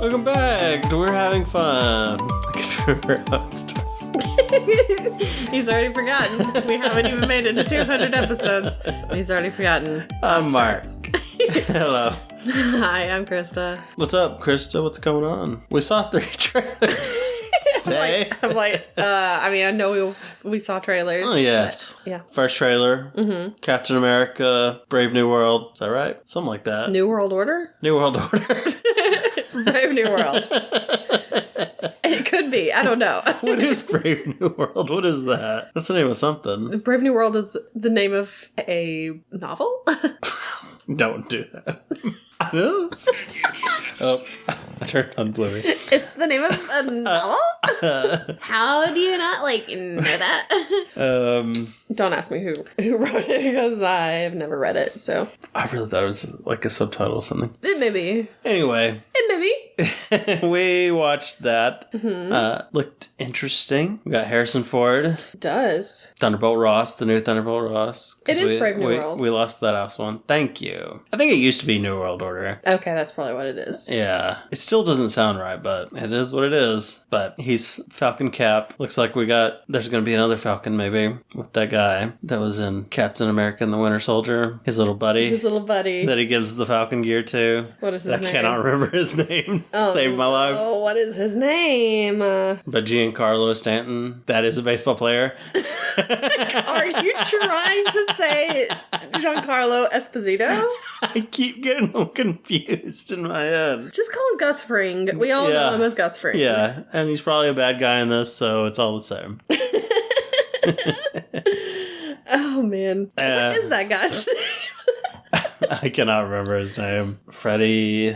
Welcome back to We're Having Fun. I can't remember how it starts. He's already forgotten. We haven't even made it to 200 episodes. He's already forgotten. I'm Mark. Hello. Hi, I'm Krista. What's up, Krista? What's going on? We saw 3 trailers today. I know we saw trailers. Oh, yes. Yeah. First trailer, Captain America, Brave New World. Is that right? Something like that. New World Order? New World Order. Brave New World. It could be. I don't know. What is Brave New World? What is that? That's the name of something. Brave New World is the name of a novel? Don't do that. Oh, I turned on Bluey. It's the name of a novel? How do you not, know that? Don't ask me who wrote it, because I have never read it, so. I really thought it was like a subtitle or something. It may be. Anyway. We watched that. Looked interesting. We got Harrison Ford. It does. Thunderbolt Ross, the new Thunderbolt Ross. It is Brave New World. We lost that last one. Thank you. I think it used to be New World Order. Okay, that's probably what it is. Yeah. It still doesn't sound right, but it is what it is. But he's Falcon Cap. Looks like there's going to be another Falcon maybe with that guy that was in Captain America and the Winter Soldier. His little buddy. That he gives the Falcon gear to. What is his name? I cannot remember his name. Saved my life. Oh, what is his name? But Giancarlo Stanton, that is a baseball player. Are you trying to say Giancarlo Esposito? I keep getting them confused in my head. Just call him Gus Fring. We all know him as Gus Fring. Yeah, and he's probably a bad guy in this, so it's all the same. Oh, man. What is that guy's name? I cannot remember his name. Freddie.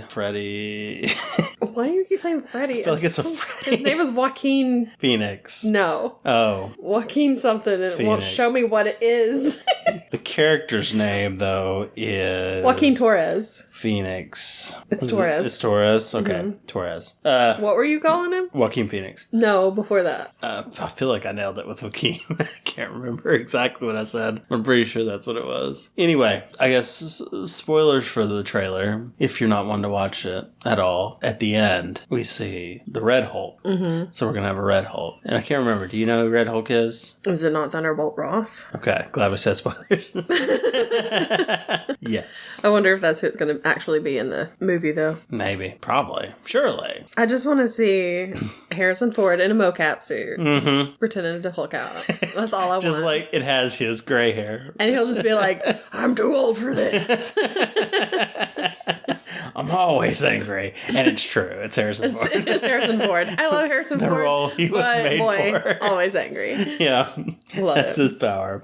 Why do you keep saying Freddie? I feel like it's a Freddie. His name is Joaquin Phoenix. No. Oh. Joaquin something, and it won't show me what it is. The character's name, though, is... Joaquin Torres. Phoenix. It's Torres. It's Torres? Okay. Torres. What were you calling him? Joaquin Phoenix. No, before that. I feel like I nailed it with Joaquin. I can't remember exactly what I said. I'm pretty sure that's what it was. Anyway, I guess spoilers for the trailer, if you're not one to watch it at all. At the end, we see the Red Hulk. So we're going to have a Red Hulk. And I can't remember. Do you know who Red Hulk is? Is it not Thunderbolt Ross? Okay. Glad we said spoilers. Yes. I wonder if that's who it's going to actually be in the movie, though. Maybe. Probably. Surely. I just want to see Harrison Ford in a mocap suit. Pretending to Hulk out. That's all I want. Just like it has his gray hair. And he'll just be like, I'm too old for this. I'm always angry. And it's true. It's Harrison Ford. It is Harrison Ford. I love Harrison Ford. The role he was made for. Always angry. Yeah. Love That's it. his power.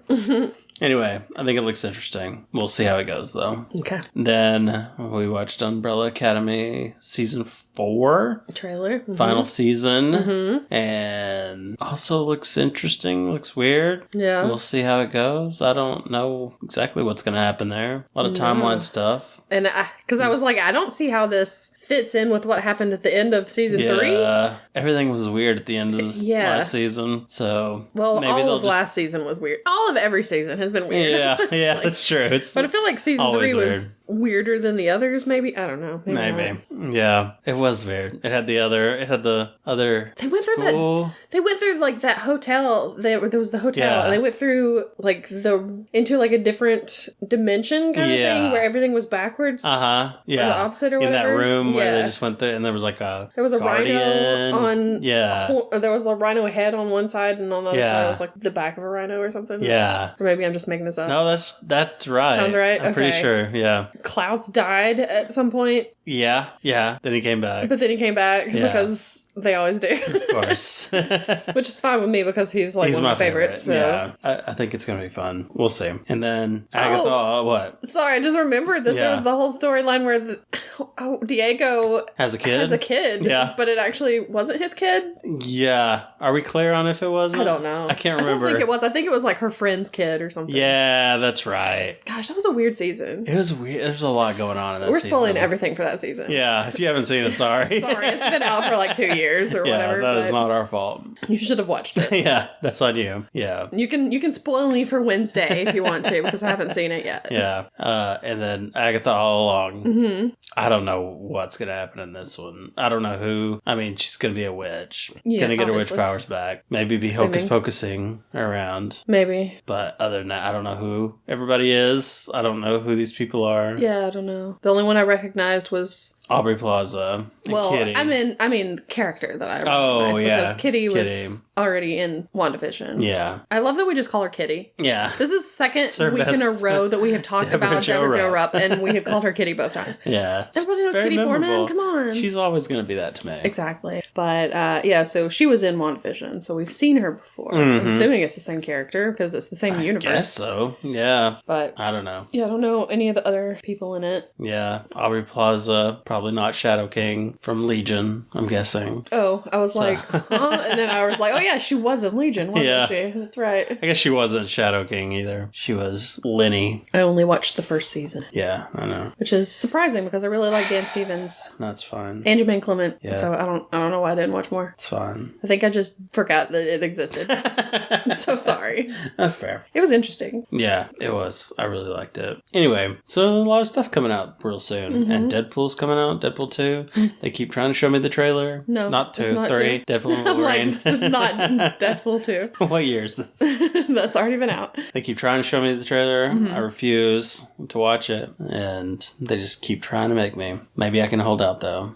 Anyway, I think it looks interesting. We'll see how it goes, though. Okay. Then we watched Umbrella Academy Season 4. Trailer. Final season. And also looks interesting. Looks weird. Yeah. We'll see how it goes. I don't know exactly what's going to happen there. A lot of timeline stuff. And because I was like, I don't see how this fits in with what happened at the end of season 3. Yeah. Everything was weird at the end of this last season. So well, maybe all of last season was weird. All of every season has been weird. Yeah, that's true. But I feel like season 3 was weirder than the others, maybe. I don't know. Maybe. Yeah. It was weird. It had the other They went school. They went through like that hotel. There was the hotel, and they went through like into like a different dimension kind of thing where everything was backwards. Yeah. Or the opposite or whatever. In that room where they just went there, and there was like a guardian. Rhino on. Yeah. There was a rhino head on one side, and on the other side was like the back of a rhino or something. Yeah. Or maybe I'm just making this up. No, that's right. Sounds right. I'm pretty sure. Yeah. Klaus died at some point. Yeah. Then he came back. But then he came back because they always do. Of course. Which is fine with me because he's like one of my favorites. So. Yeah. I think it's going to be fun. We'll see. And then Agatha, what? Sorry, I just remembered that there was the whole storyline where Diego has a kid. Yeah. But it actually wasn't his kid. Yeah. Are we clear on if it wasn't? I don't know. I can't remember. I don't think it was. I think it was like her friend's kid or something. Yeah, that's right. Gosh, that was a weird season. It was weird. There's a lot going on in that season. We're spoiling everything for that season. Yeah. If you haven't seen it, sorry. Sorry, it's been out for like 2 years. years or whatever. That is not our fault. You should have watched it. Yeah, that's on you. Yeah. You can spoil me for Wednesday if you want to, because I haven't seen it yet. Yeah. And then Agatha All Along. Mm-hmm. I don't know what's going to happen in this one. I don't know who. I mean, she's going to be a witch. Yeah, going to get obviously. her witch powers back. Maybe be hocus pocusing around. Maybe. But other than that, I don't know who everybody is. I don't know who these people are. Yeah, I don't know. The only one I recognized was Aubrey Plaza and Kitty. I mean character that I recognized. Oh, yeah. Because Kitty was already in WandaVision. Yeah. I love that we just call her Kitty. Yeah. This is the second week in a row that we have talked about Deborah Jo Rupp, and we have called her Kitty both times. Yeah. Everybody knows Kitty Foreman. Come on. She's always going to be that to me. Exactly. But yeah, so she was in WandaVision, so we've seen her before. I'm assuming it's the same character because it's the same universe. I guess so. Yeah. But I don't know. Yeah, I don't know any of the other people in it. Yeah. Aubrey Plaza, probably not Shadow King from Legion, I'm guessing. Oh, I was like, huh? And then I was like, oh yeah, she was in Legion, wasn't she? That's right. I guess she wasn't Shadow King either. She was Lenny. I only watched the first season. Yeah, I know. Which is surprising because I really like Dan Stevens. That's fine. And Jermaine Clement. Yeah. So I don't know why I didn't watch more. It's fine. I think I just forgot that it existed. I'm so sorry. That's fair. It was interesting. Yeah, it was. I really liked it. Anyway, so a lot of stuff coming out real soon. Mm-hmm. And Deadpool's coming out, Deadpool 2. They keep trying to show me the trailer. No, not 2, it's not 3. 2. Deadpool and I'm Wolverine. like, this is not Deadpool 2. What year is this? That's already been out. They keep trying to show me the trailer. I refuse to watch it. And they just keep trying to make me. Maybe I can hold out, though.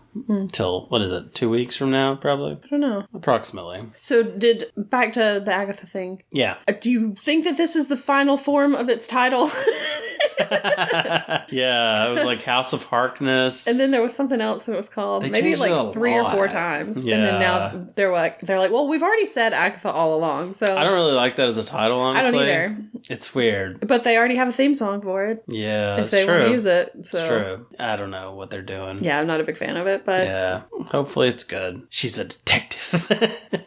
Till, what is it, 2 weeks from now, probably? I don't know. Approximately. So back to the Agatha thing. Yeah. Do you think that this is the final form of its title? Yeah, it was like House of Harkness. And then there was something else that it was called. They Maybe changed it like a 3 or 4 lot. times. Yeah. And then now they're like, well, we've already said Agatha all along. So I don't really like that as a title, honestly. I don't either. It's weird. But they already have a theme song for it. Yeah, if they want to use it. So. It's true. I don't know what they're doing. Yeah, I'm not a big fan of it, but yeah, hopefully it's good. She's a detective.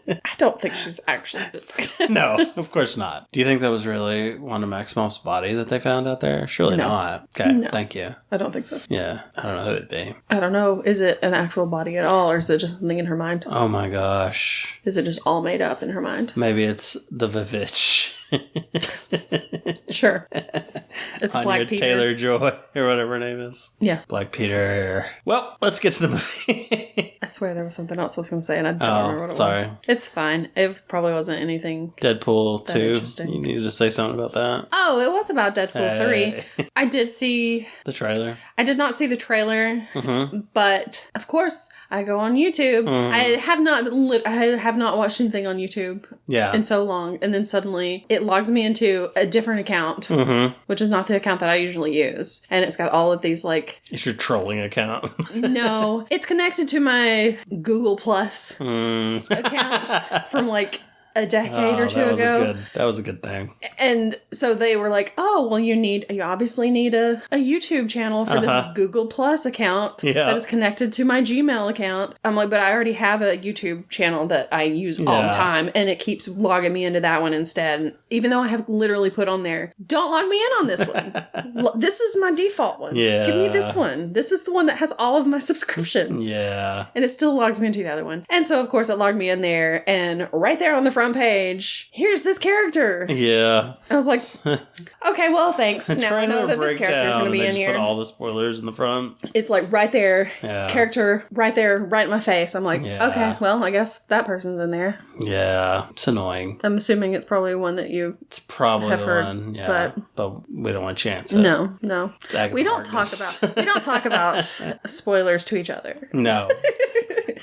I don't think she's actually a detective. No, of course not. Do you think that was really Wanda Maximoff's body that they found out there? Surely not. Okay, No. Thank you. I don't think so. Yeah, I don't know who it'd be. I don't know. Is it an actual body at all, or is it just something in her mind? Oh my gosh. Is it just all made up in her mind? Maybe it's the Vivitch. Sure. It's Anya Black Peter. Taylor-Joy, or whatever her name is. Yeah. Black Peter. Well, let's get to the movie. I swear there was something else I was going to say, and I don't remember what it sorry. was. It's fine. It probably wasn't anything. Deadpool That 2. interesting. You needed to say something about that. Oh, it was about Deadpool 3. I did see... The trailer. I did not see the trailer, but of course I go on YouTube. I have not watched anything on YouTube Yeah. in so long, and then suddenly it logs me into a different account, which is not the account that I usually use, and it's got all of these like. It's your trolling account. No, it's connected to my Google Plus account from like a decade or two ago. That was a good thing. And so they were like, oh, well, you obviously need a YouTube channel for this Google Plus account that is connected to my Gmail account. I'm like, but I already have a YouTube channel that I use all the time, and it keeps logging me into that one instead. Even though I have literally put on there, don't log me in on this one. This is my default one. Yeah. Give me this one. This is the one that has all of my subscriptions. Yeah. And it still logs me into the other one. And so, of course, it logged me in there, and right there on the front page, here's this character. Yeah. I was like, okay, well, thanks. Now I know that this character's going to be in here. Put all the spoilers in the front. It's like right there, Yeah. character right there, right in my face. I'm like, Yeah. okay, well, I guess that person's in there. Yeah. It's annoying. I'm assuming it's probably one that you It's probably have the heard, one. Yeah. But we don't want to chance it. no. It's Agatha We don't Harkness. talk about spoilers to each other. No.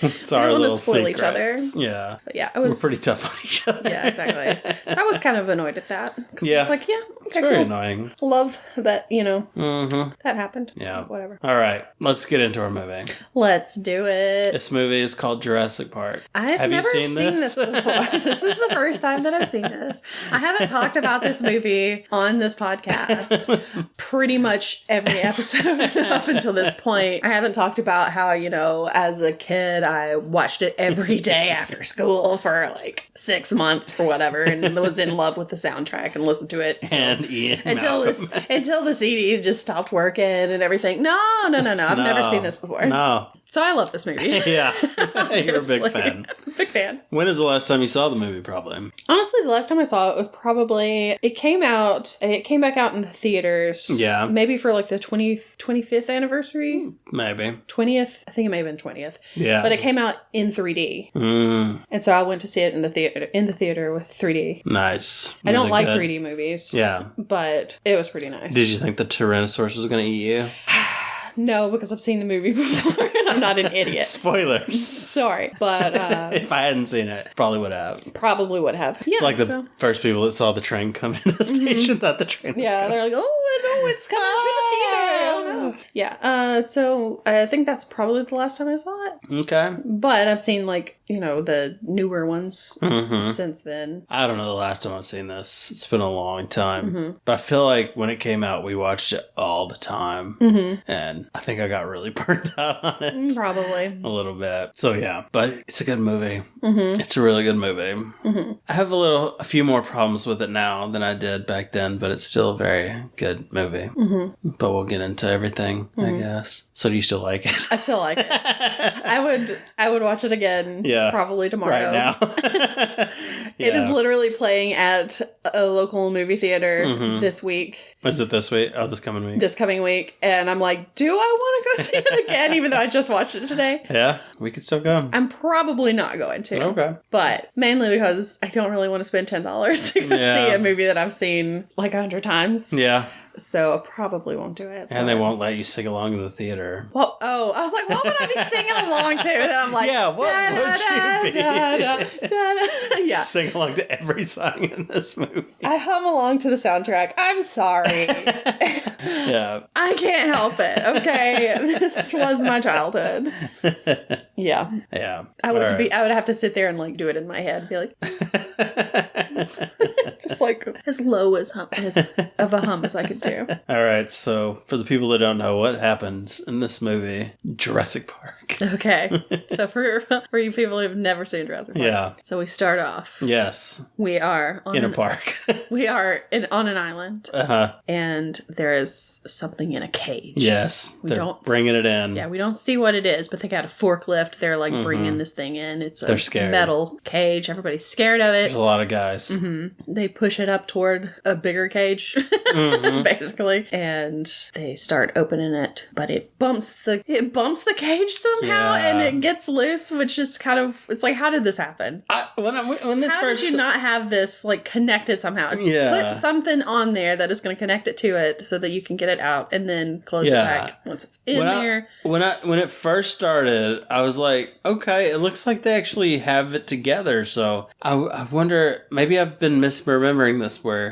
It's our don't wanna little spoil secrets. each other. Yeah. But yeah, We're pretty tough on each other. Yeah, exactly. So I was kind of annoyed at that. 'Cause Yeah. It's like, yeah, okay, It's very cool. annoying. Love that, that happened. Yeah. Whatever. All right. Let's get into our movie. Let's do it. This movie is called Jurassic Park. I've Have never you seen this? before. This is the first time that I've seen this. I haven't talked about this movie on this podcast pretty much every episode up until this point. I haven't talked about how, as a kid, I watched it every day after school for like 6 months or whatever, and was in love with the soundtrack and listened to it And Ian until Malcolm. the CD just stopped working and everything. No. I've never seen this before. No. So I love this movie. Yeah. You're a big fan. Big fan. When is the last time you saw the movie, probably? Honestly, the last time I saw it was probably... It came back out in the theaters. Yeah. Maybe for like the 25th anniversary? Maybe. 20th? I think it may have been 20th. Yeah. But it came out in 3D. And so I went to see it in the theater with 3D. Nice. I don't like 3D movies. Yeah. But it was pretty nice. Did you think the Tyrannosaurus was going to eat you? No, because I've seen the movie before and I'm not an idiot. Spoilers. Sorry, but... if I hadn't seen it, probably would have. Probably would have. Yeah, it's like the first people that saw the train come into the station thought the train was coming. They're like, oh, no, it's coming to the theater. Oh, no. Yeah, so I think that's probably the last time I saw it. Okay. But I've seen, like, the newer ones since then. I don't know the last time I've seen this. It's been a long time. But I feel like when it came out, we watched it all the time. And I think I got really burned out on it. Probably. A little bit. So yeah, but it's a good movie. It's a really good movie. I have a few more problems with it now than I did back then, but it's still a very good movie. But we'll get into everything, I guess. So do you still like it? I still like it. I would watch it again. Probably tomorrow. Right now. It is literally playing at a local movie theater this week. Is it this week? Oh, this coming week? This coming week. And I'm like, do I want to go see it again, even though I just watched it today? Yeah, we could still go. I'm probably not going to. Okay. But mainly because I don't really want to spend $10 to go see a movie that I've seen like 100 times. Yeah. So I probably won't do it. And they won't let you sing along in the theater. Well, I was like, what would I be singing along to? And I'm like, yeah, what would you be? Yeah. Sing along to every song in this movie. I hum along to the soundtrack. I'm sorry. Yeah. I can't help it, okay? This was my childhood. Yeah. Yeah. I would have to sit there and like do it in my head. Be like... Just like as low as of a hum as I could do. All right, so for the people that don't know what happened in this movie, Jurassic Park. Okay, so for you people who've never seen Jurassic Park, yeah. So we start off. Yes. We are in a park. We are on an island. And there is something in a cage. Yes, they're bringing it in. Yeah, we don't see what it is, but they got a forklift. They're like bringing this thing in. They're scared. Metal cage. Everybody's scared of it. There's a lot of guys. They push it up toward a bigger cage, basically, and they start opening it, but it bumps the cage somehow, and it gets loose, which is kind of, it's like, how did this happen? When this how did you not have this like connected somehow? Yeah, put something on there that is going to connect it to it so that you can get it out, and then close it back once it's in there. When it first started, I was like, okay, it looks like they actually have it together. So I wonder, maybe I've been misremembering this where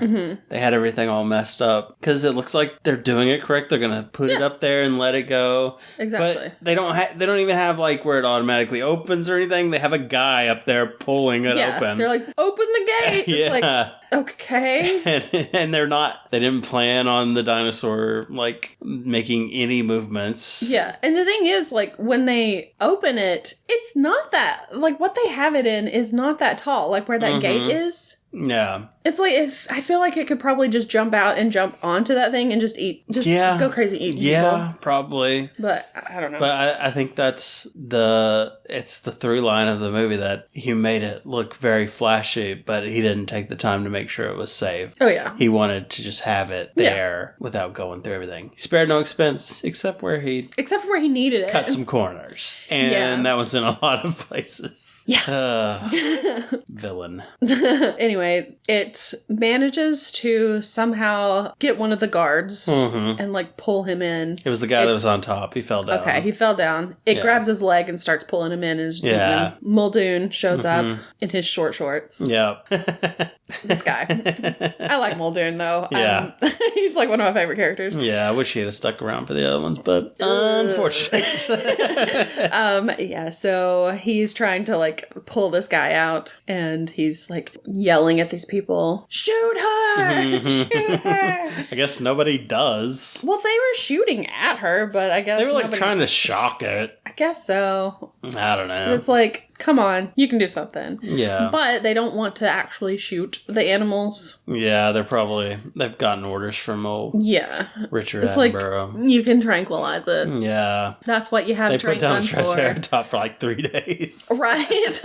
they had everything all messed up, because it looks like they're doing it correct. They're gonna put it up there and let it go. Exactly. But they don't even have like where it automatically opens or anything. They have a guy up there pulling it open. They're like, open the gate. It's like, okay. And they didn't plan on the dinosaur like making any movements. Yeah. And the thing is, like, when they open it, it's not that, like, what they have it in is not that tall, like where that gate is. Yeah. It's like, if I feel like it could probably just jump out and jump onto that thing and just go crazy eating people. Probably. But I don't know. But I think it's the through line of the movie that he made it look very flashy, but he didn't take the time to make sure it was safe. Oh yeah. He wanted to just have it there without going through everything. He spared no expense except where he needed it. Cut some corners. And that was in a lot of places. Yeah. Villain. Anyway, it manages to somehow get one of the guards and like pull him in. It was the guy that was on top. He fell down. Okay, he fell down. It grabs his leg and starts pulling him in. And Muldoon shows up in his short shorts. Yeah. This guy. I like Muldoon though. Yeah. He's like one of my favorite characters. Yeah, I wish he had stuck around for the other ones, but unfortunate. So he's trying to like pull this guy out, and he's like yelling at these people, shoot her! Shoot her! I guess nobody does. Well, they were shooting at her, but I guess they were like trying to shock it. I guess so. I don't know. It was like, come on, you can do something. Yeah. But they don't want to actually shoot the animals. Yeah, they've gotten orders from old Richard Attenborough. Like, you can tranquilize it. Yeah. That's what you have They trank put down guns for. Triceratops for like 3 days. Right?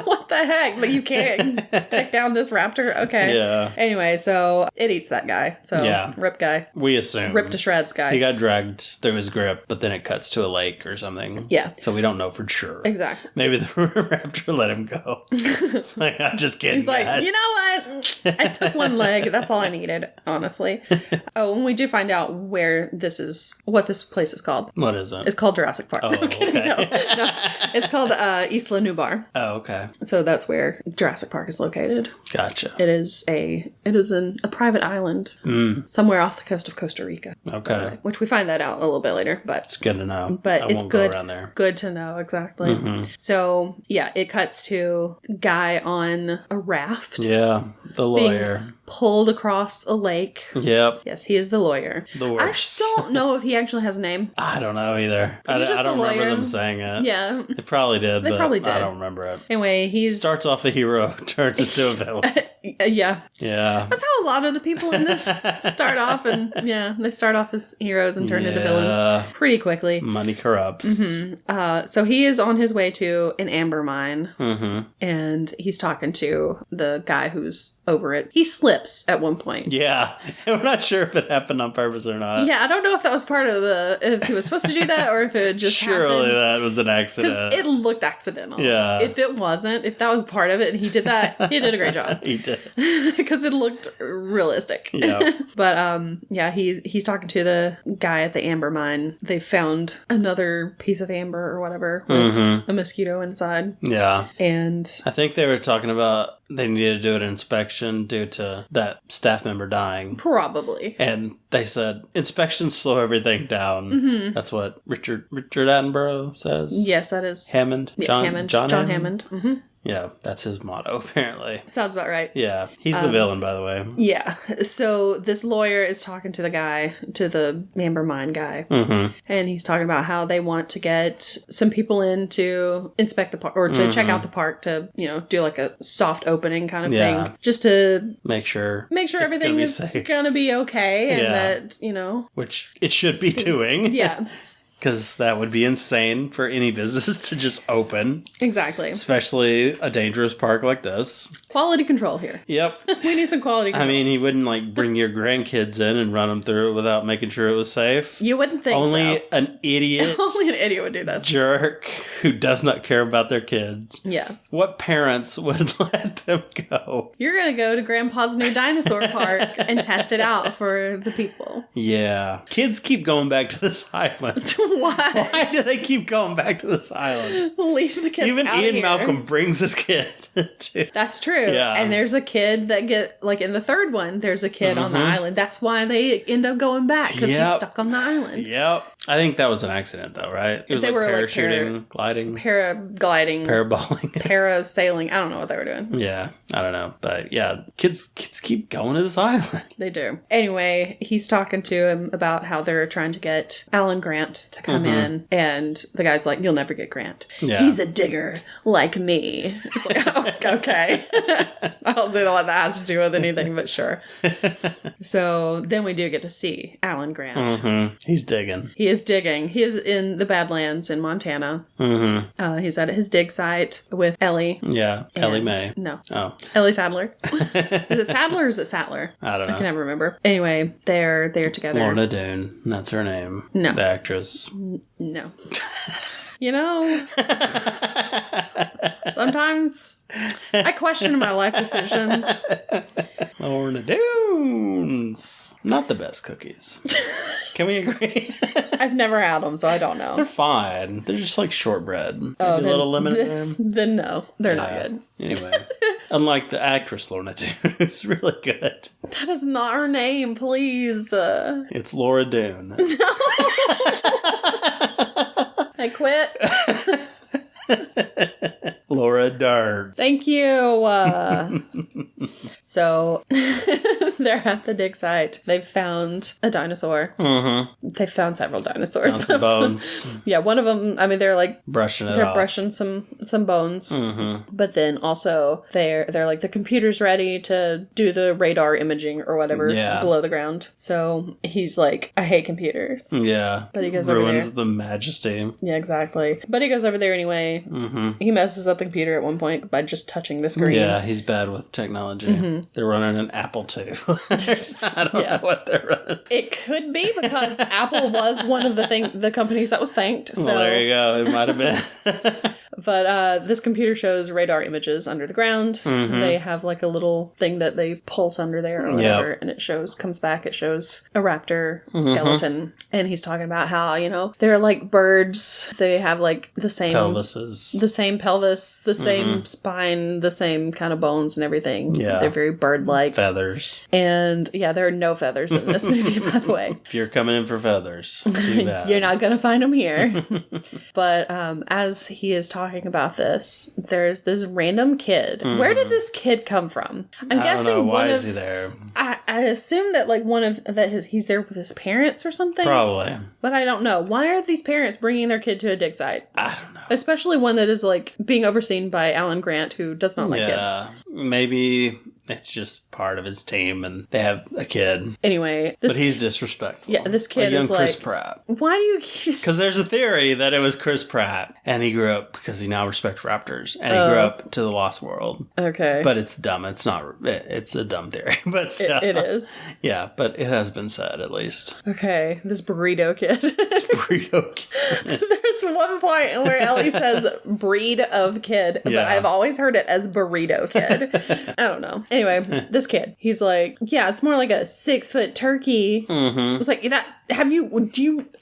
What the heck? But you can't take down this raptor? Okay. Yeah. Anyway, so it eats that guy. So, rip guy. We assume. Rip to shreds guy. He got dragged through his grip, but then it cuts to a lake or something. Yeah. So we don't know for sure. Exactly. Maybe the raptor let him go. It's like, I'm just kidding. He's like, guys. you know what? I took one leg. That's all I needed, honestly. Oh, and we do find out what this place is called. What is it? It's called Jurassic Park. Oh, okay. No. It's called Isla Nubar. Oh, okay. So that's where Jurassic Park is located. Gotcha. It is a private island somewhere off the coast of Costa Rica. Okay. Which we find that out a little bit later, but it's good to know. But I it's won't good. Go around there. Good to know, exactly. So yeah, it cuts to guy on a raft. Yeah, the lawyer pulled across a lake. Yep. Yes, he is the lawyer. The worst. I don't know if he actually has a name. I don't know either. I don't remember them saying it. Yeah. They probably did, They probably did. I don't remember it. Anyway, he starts off a hero, turns into a villain. Yeah. Yeah. That's how a lot of the people in this start off, and they start off as heroes and turn into villains pretty quickly. Money corrupts. So he is on his way to an amber mine, and he's talking to the guy who's over it. He slips at one point. Yeah. We're not sure if it happened on purpose or not. Yeah, I don't know if that was part of if he was supposed to do that or if it just Surely happened. that was an accident. Because it looked accidental. Yeah. If it wasn't, if that was part of it and he did that, he did a great job. He did. Because it looked realistic. Yeah. But he's talking to the guy at the amber mine. They found another piece of amber or whatever with a mosquito inside. Yeah. And I think they were talking about they needed to do an inspection due to that staff member dying. Probably. And they said, inspections slow everything down. That's what Richard Attenborough says. Yes, that is. Hammond? Yeah, Hammond. John Hammond. Mm-hmm. Yeah, that's his motto, apparently. Sounds about right. Yeah, he's the villain, by the way. Yeah. So this lawyer is talking to the guy, to the amber mine guy. And he's talking about how they want to get some people in to inspect the park, or to check out the park to, do like a soft opening kind of thing. Just to make sure everything is going to be okay and that, which it should be doing. Yeah. Because that would be insane for any business to just open. Exactly. Especially a dangerous park like this. Quality control here. Yep. We need some quality control. I mean, he wouldn't bring your grandkids in and run them through it without making sure it was safe. You wouldn't think Only an idiot. Only an idiot would do this. Jerk who does not care about their kids. Yeah. What parents would let them go? You're going to go to Grandpa's new dinosaur park and test it out for the people. Yeah. Kids keep going back to this island. Why? Why do they keep going back to this island? Leave the kids Even out Ian here. Malcolm brings his kid too. That's true. Yeah. And there's a kid that in the third one, there's a kid on the island. That's why they end up going back, because he's stuck on the island. Yep. I think that was an accident, though, right? It was They were parachuting, gliding. Paragliding. Paraballing. Parasailing. I don't know what they were doing. Yeah, I don't know. But yeah, kids keep going to this island. They do. Anyway, he's talking to him about how they're trying to get Alan Grant to come in. And the guy's like, you'll never get Grant. Yeah. He's a digger like me. It's like, oh, okay. I don't see what that has to do with anything, but sure. So then we do get to see Alan Grant. He's digging. He is digging. He is in the Badlands in Montana. He's at his dig site with Ellie. Yeah, Ellie Mae. No. Oh. Ellie Sadler. Is it Sadler or is it Sattler? I don't know. I can never remember. Anyway, they're together. Lorna Doone. That's her name. No. The actress. No. Sometimes I question my life decisions. Lorna Doones. Not the best cookies. Can we agree? I've never had them, so I don't know. They're fine. They're just like shortbread. Maybe a little lemon in them. Then no, they're not good. Anyway, unlike the actress Lorna Doone, who's really good. That is not her name, please. It's Laura Doone. I quit. Laura Dern. Thank you. So They're at the dig site. They've found a dinosaur. They've found several dinosaurs. Found some bones. Yeah, one of them, I mean, they're like... Brushing it They're off. brushing some bones. But then also, they're like, the computer's ready to do the radar imaging or whatever below the ground. So he's like, I hate computers. Yeah. But he goes over there. Ruins the majesty. Yeah, exactly. But he goes over there anyway. He messes up the computer at one point by just touching the screen. Yeah, he's bad with technology. They're running an Apple II. I don't know what they're running. It could be because Apple was one of the companies that was thanked. So. Well, there you go. It might have been. But this computer shows radar images under the ground. They have like a little thing that they pulse under there or whatever, and it comes back, it shows a raptor skeleton. And he's talking about how, they're like birds. They have like the same pelvises. The same pelvis, the same spine, the same kind of bones and everything. Yeah. They're very bird-like. Feathers. And yeah, there are no feathers in this movie, by the way. If you're coming in for feathers, too bad. You're not going to find them here. But as he is talking about this, there's this random kid. Where did this kid come from? I'm guessing don't know. Why is he there? I assume that like he's there with his parents or something. Probably. But I don't know. Why are these parents bringing their kid to a dig site? I don't know. Especially one that is like being overseen by Alan Grant, who does not like kids. Maybe it's just part of his team and they have a kid. Anyway. But he's disrespectful. Yeah, this kid young is Chris like... Pratt. Why do you... Because there's a theory that it was Chris Pratt. And he grew up because he now respects raptors. And he grew up to the Lost World. Okay. But it's dumb. It's not... It's a dumb theory. But still, it is. Yeah, but it has been said at least. Okay. This burrito kid. This burrito kid. There's one point where Ellie says breed of kid. But I've always heard it as burrito kid. I don't know. Anyway, this kid, he's like, yeah, it's more like a 6-foot turkey. It's like,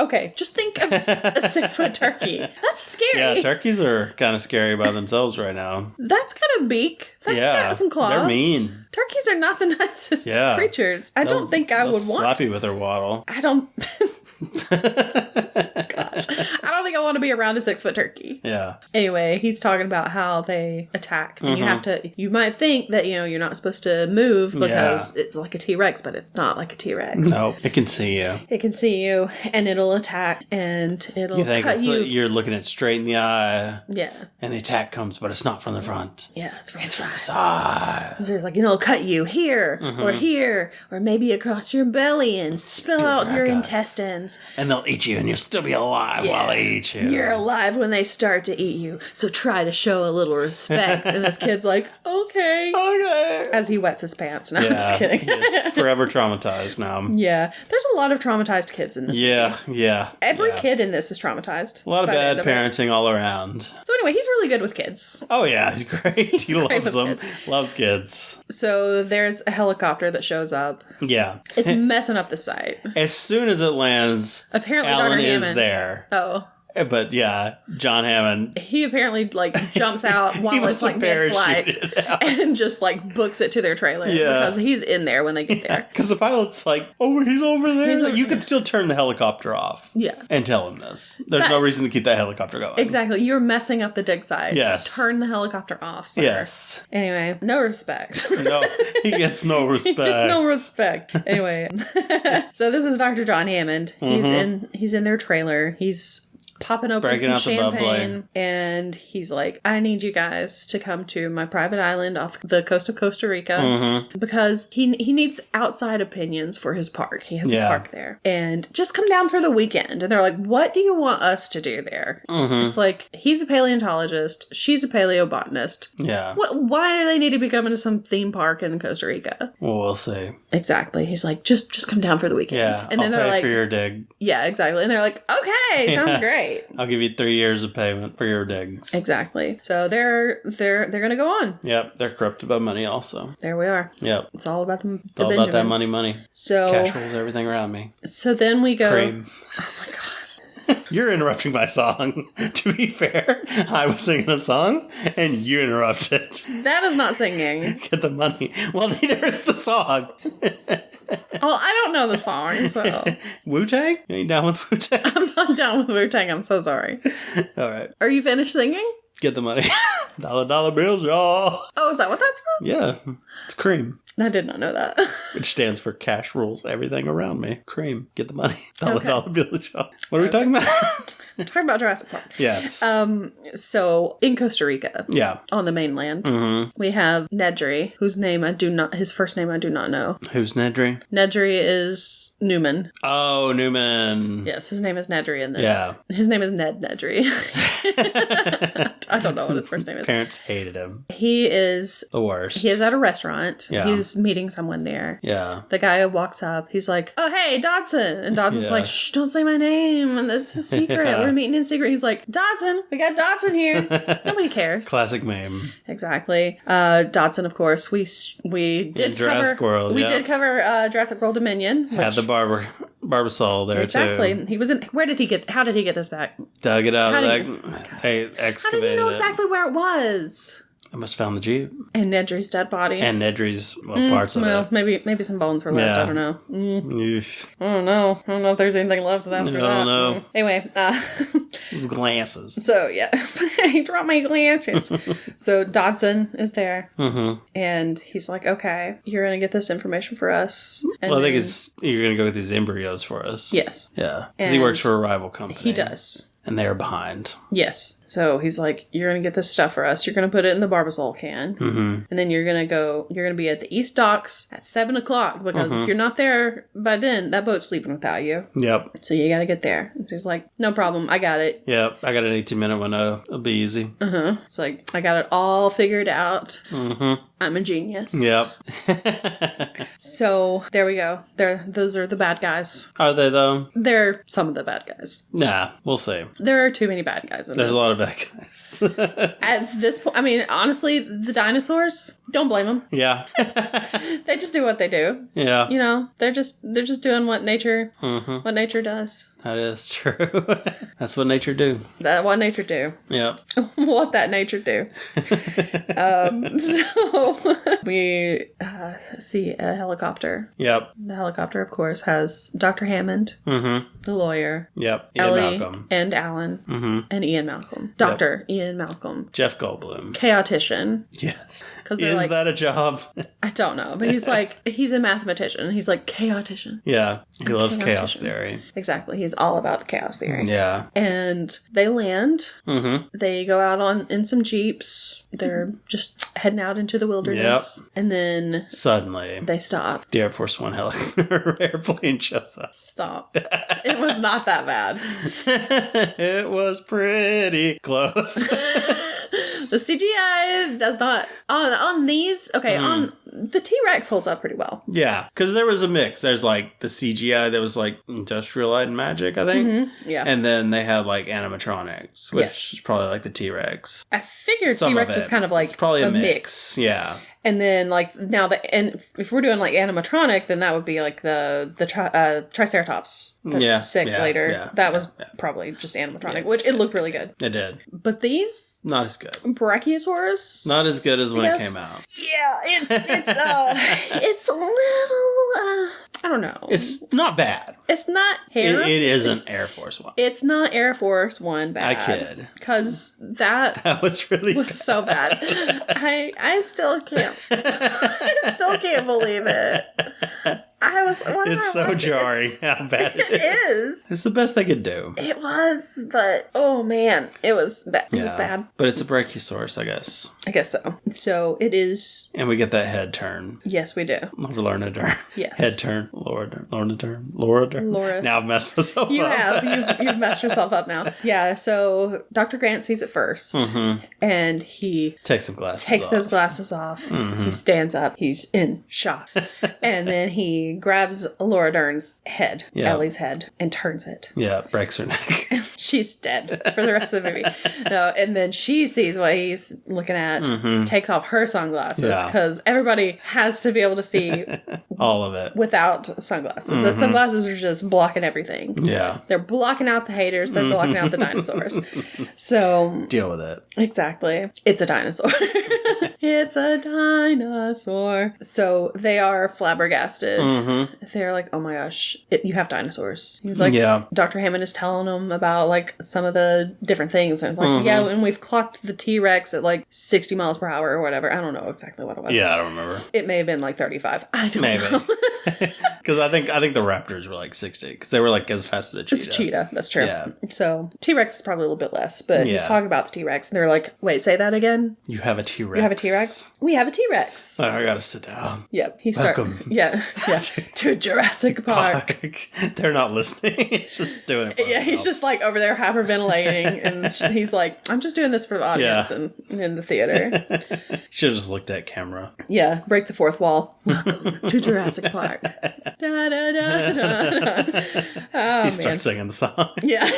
okay, just think of a 6-foot turkey. That's scary. Yeah, turkeys are kind of scary by themselves right now. That's got a beak. That's got some claws. They're mean. Turkeys are not the nicest creatures. I don't think I would want. Slap you with their waddle. I don't. Gosh. I don't think I want to be around a 6-foot turkey. Yeah. Anyway, he's talking about how they attack. And you might think that, you're not supposed to move because it's like a T-Rex, but it's not like a T-Rex. No, it can see you. It can see you and it'll attack and it'll cut you. Like you're looking it straight in the eye. Yeah. And the attack comes, but it's not from the front. Yeah, it's from the side. So it's like, it'll cut you here or maybe across your belly and spill out your intestines. And they'll eat you and you'll still be alive while they eat you. You're alive when they start to eat you. So try to show a little respect. And this kid's like, okay. Okay. As he wets his pants. No, I'm just kidding. He's forever traumatized now. Yeah. There's a lot of traumatized kids in this movie. Yeah. Every kid in this is traumatized. A lot of bad parenting all around. So anyway, he's really good with kids. Oh yeah, he's great. He loves them. Kids. Loves kids. So there's a helicopter that shows up. Yeah. It's messing up the site. As soon as it lands, apparently Alan is Hammond. there. Oh. But yeah, John Hammond. He apparently jumps out while it's mid-flight and just books it to their trailer because he's in there when they get there. Because the pilot's like, he's over there. You could still turn the helicopter off. Yeah. And tell him this. There's no reason to keep that helicopter going. Exactly. You're messing up the dig site. Yes. Turn the helicopter off, sir. Yes. Anyway, no respect. No, he gets no respect. He gets no respect. Anyway. So this is Dr. John Hammond. He's in their trailer. He's popping open some champagne, and he's like, I need you guys to come to my private island off the coast of Costa Rica because he needs outside opinions for his park. He has a park there. And just come down for the weekend. And they're like, what do you want us to do there? It's like, he's a paleontologist. She's a paleobotanist. Yeah. Why do they need to be coming to some theme park in Costa Rica? Well, we'll see. Exactly. He's like, just come down for the weekend. Yeah, and then I'll they're pay like, for your dig. Yeah, exactly. And they're like, okay, sounds great. I'll give you 3 years of payment for your digs. Exactly. So they're gonna go on. Yep, they're corrupted by money also. There we are. Yep. It's all about the It's all about that money. So cash rules everything around me. So then we go. Cream. Oh my god. You're interrupting my song. To be fair, I was singing a song and you interrupted. That is not singing. Get the money. Well, neither is the song. Well, I don't know the song, so. Wu-Tang? You ain't down with Wu-Tang? I'm not down with Wu-Tang. I'm so sorry. All right. Are you finished singing? Get the money. Dollar bills, y'all. Oh, is that what that's from? Yeah. It's Cream. I did not know that. Which stands for cash rules everything around me. Cream. Get the money. $1 bill shop. What are we talking about? We're talking about Jurassic Park. Yes. So in Costa Rica. Yeah. On the mainland. Mm-hmm. We have Nedry, his first name I do not know. Who's Nedry? Nedry is Newman. Oh, Newman. Yes, his name is Nedry in this. Yeah. His name is Ned Nedry. I don't know what his first name is. Parents hated him. He is the worst. He is at a restaurant. Yeah. He's meeting someone there. Yeah. The guy walks up. He's like, "Oh, hey, Dodson." And Dodson's like, "Shh, don't say my name. And that's a secret. Yeah. We're meeting in secret." He's like, "Dodson, we got Dodson here." Nobody cares. Classic meme. Exactly. Dodson, of course. We did Jurassic World. We did cover Jurassic World Dominion. Had the Barbasol there exactly. too. He was in. How did he get this back? Dug it out of that. They excavated How did you know exactly where it was? I must have found the Jeep. And Nedry's dead body. And Nedry's parts of it. Maybe some bones were left. Yeah. I don't know. I don't know if there's anything left after that. I don't know. Anyway. His glasses. So, yeah. I dropped my glasses. So, Dodson is there. Mm-hmm. And he's like, okay, you're going to get this information for us. And I think you're going to go get these embryos for us. Yes. Yeah. Because he works for a rival company. He does. And they're behind. Yes. So he's like, you're going to get this stuff for us. You're going to put it in the Barbasol can. Mm-hmm. And then you're going to be at the East Docks at 7:00 because if you're not there by then, that boat's leaving without you. Yep. So you got to get there. And he's like, no problem. I got it. Yep. I got an 18-minute window. It'll be easy. It's like, I got it all figured out. Mm-hmm. I'm a genius. Yep. So there we go. Those are the bad guys. Are they though? They're some of the bad guys. Nah, we'll see. There are too many bad guys in There's this. a lot of bad guys. At this point, I mean, honestly, the dinosaurs, don't blame them. Yeah. They just do what they do. Yeah. You know, they're just doing what nature does. That is true. That's what nature do. What nature do. Yeah. What that nature do. So we see a helicopter. Yep. The helicopter, of course, has Dr. Hammond, the lawyer. Yep. Ellie Malcolm. And Alan. And Ian Malcolm. Dr. Ian Malcolm. Jeff Goldblum. Chaotician. Yes. Is that a job? I don't know, but he's a mathematician. He's like chaotician. Yeah. He loves chaos theory. Exactly. He's all about the chaos theory. Yeah. And they land. Mm-hmm. They go out in some Jeeps. They're just heading out into the wilderness. Yep. And then suddenly they stop. The Air Force One airplane shows up. Stop. It was not that bad. It was pretty close. The CGI does not on these. Okay, on the T-Rex holds up pretty well. Yeah, because there was a mix. There's like the CGI that was like Industrial Light and Magic, I think. Mm-hmm. Yeah, and then they had like animatronics, which is probably like the T-Rex. I figured T-Rex was kind of like probably a mix. Yeah. And then, like, and if we're doing, like, animatronic, then that would be, like, the Triceratops that's sick later. Yeah, that was probably just animatronic, which it looked really good. It did. But these... Not as good. Brachiosaurus? Not as good as when it came out. Yeah, it's a little, I don't know. It's not bad. It's not hair. It isn't Air Force One. It's not Air Force One bad. I kid. Because that was really was so bad. I still can't. I still can't believe it. It's so jarring how bad it is. It's the best they could do. It was, but oh man, it was bad. It was bad. But it's a Brachiosaurus, I guess. I guess so. So it is. And we get that head turn. Yes, we do. Laura Dern. Yes. Head turn. Laura Dern. Now I've messed myself up. You have. You've messed yourself up now. Yeah. So Dr. Grant sees it first, and he takes those glasses off. Mm-hmm. He stands up. He's in shock, and then he grabs Laura Dern's head, Ellie's head, and turns it. Yeah, breaks her neck. She's dead for the rest of the movie. No, and then she sees what he's looking at, takes off her sunglasses, because everybody has to be able to see All of it. Without sunglasses. The sunglasses are just blocking everything. Yeah. They're blocking out the haters. They're blocking out the dinosaurs. So. Deal with it. Exactly. It's a dinosaur. It's a dinosaur. So they are flabbergasted. They're like, oh my gosh, you have dinosaurs. He's like, Dr. Hammond is telling them about like some of the different things. And it's like, yeah, and we've clocked the T-Rex at like 60 miles per hour or whatever. I don't know exactly what it was. Yeah, I don't remember. It may have been like 35. I don't know. Because I think the raptors were like 60 because they were like as fast as a cheetah. It's a cheetah. That's true. Yeah. So T-Rex is probably a little bit less, but he's talking about the T-Rex and they're like, wait, say that again? You have a T-Rex. You have a T-Rex? We have a T-Rex. Oh, I gotta sit down. Yep. Welcome. Yeah. To Jurassic Park. They're not listening. He's just doing it for himself. He's just like over there hyperventilating and he's like, I'm just doing this for the audience and in the theater. Should have just looked at camera. Yeah. Break the fourth wall. Welcome to Jurassic Park. Da, da, da, da, da. Oh, he starts singing the song. Yeah.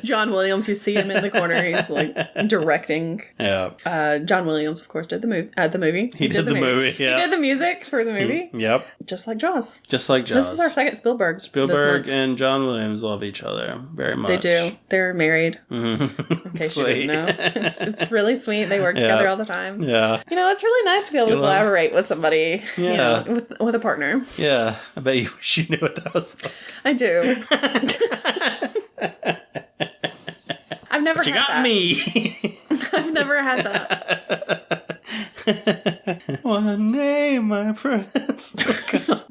John Williams, you see him in the corner. He's like directing. Yeah. John Williams, of course, did the movie. He did the movie. Yeah. He did the music for the movie. Yep. Just like Jaws. Just like Jaws. This is our second Spielberg. Spielberg and John Williams love each other very much. They do. They're married. In case you didn't know. It's really sweet. They work together all the time. Yeah. You know, it's really nice to be able to collaborate with somebody. Yeah. You know, with a partner. Yeah. I bet you wish you knew what that was like. I do. I've never had that. Me. I've never had that. One day, my prince will come.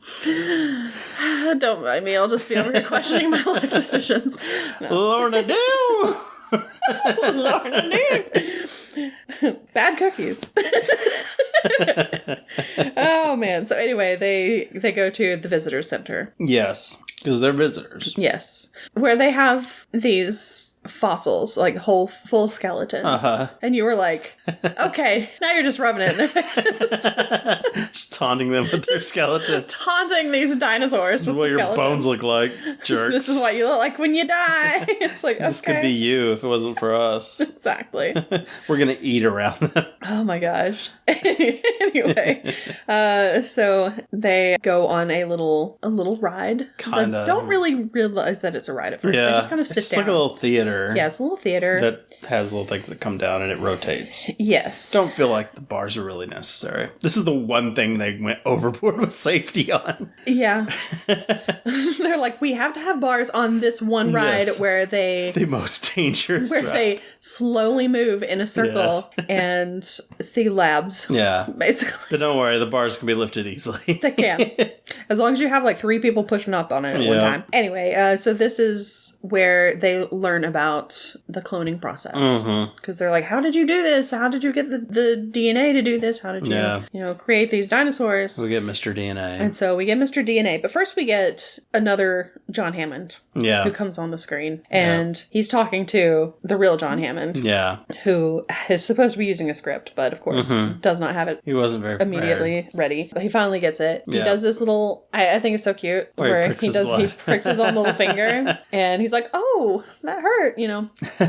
Don't mind me. I'll just be over here questioning my life decisions. No. Lorna do. Lorna do. Bad cookies. Oh man. So anyway, they go to the visitor center. Yes, because they're visitors. Yes, where they have these fossils, like whole full skeletons. And you were like, okay, now you're just rubbing it in their faces. Just taunting them with their skeletons. Taunting these dinosaurs. This is what your bones look like, jerks. This is what you look like when you die. It's like, okay. This could be you if it wasn't for us. Exactly. We're gonna eat around them. Oh my gosh. Anyway, so they go on a little ride. Kind of. Don't really realize that it's a ride at first. Yeah. They just kind of sit it's down. Like a little theater. Yeah, it's a little theater. That has little things that come down and it rotates. Yes. Don't feel like the bars are really necessary. This is the one thing they went overboard with safety on. Yeah. They're like, we have to have bars on this one ride where they... The most dangerous where ride. they slowly move in a circle and see labs. Yeah. Basically. But don't worry, the bars can be lifted easily. They can. As long as you have like 3 people pushing up on it at one time. Anyway, so this is where they learn about the cloning process. Because they're like, how did you do this? How did you get the DNA to do this? How did you, create these dinosaurs? We get Mr. DNA. And so we get Mr. DNA. But first we get another John Hammond. Yeah. Who comes on the screen. And he's talking to the real John Hammond. Yeah. Who is supposed to be using a script, but of course does not have it. He wasn't very immediately ready. But he finally gets it. He Yeah. does this little, I think it's so cute, where he pricks his own little finger and he's like, oh, that hurt,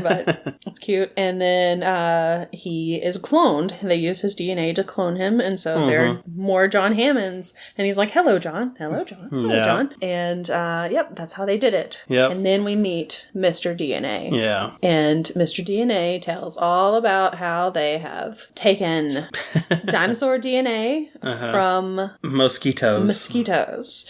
but it's cute. And then he is cloned. They use his DNA to clone him. And so there are more John Hammonds. And he's like, hello, John. Hello, John. Hello, John. And that's how they did it. Yep. And then we meet Mr. DNA. Yeah. And Mr. DNA tells all about how they have taken dinosaur DNA from mosquitoes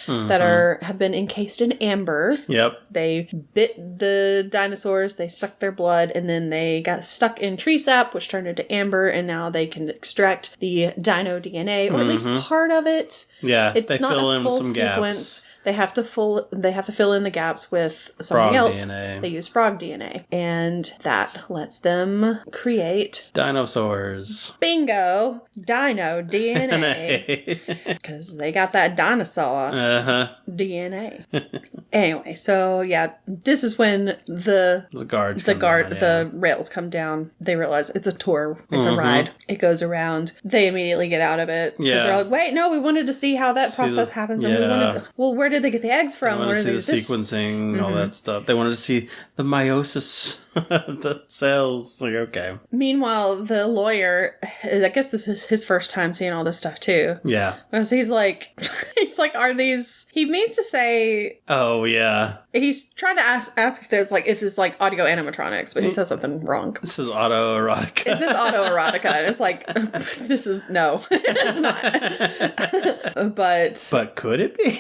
that have been encased in amber. Yep. They bit the dinosaurs, they sucked their blood, and then they got stuck in tree sap, which turned into amber, and now they can extract the dino DNA, or at least part of it. Yeah, it's they not fill a in full some sequence. gaps. They have to fill in the gaps with something Frog else. DNA. They use frog DNA, and that lets them create dinosaurs. Bingo, dino DNA, because they got that dinosaur DNA. Anyway, so this is when the rails come down. They realize it's a tour, it's a ride. It goes around. They immediately get out of it because they're like, wait, no, we wanted to see how that process happens, and we wanted to. Well, where did they get the eggs from? They wanted to see the sequencing, all that stuff. They wanted to see the meiosis. The sales, like, okay. Meanwhile, the lawyer, I guess this is his first time seeing all this stuff too. Yeah. Because he's like, are these, he means to say, oh, yeah. He's trying to ask if there's like, if it's like audio animatronics, but he says something wrong. This is autoerotica. Is this autoerotica? And it's like, this is, no, it's not. But could it be?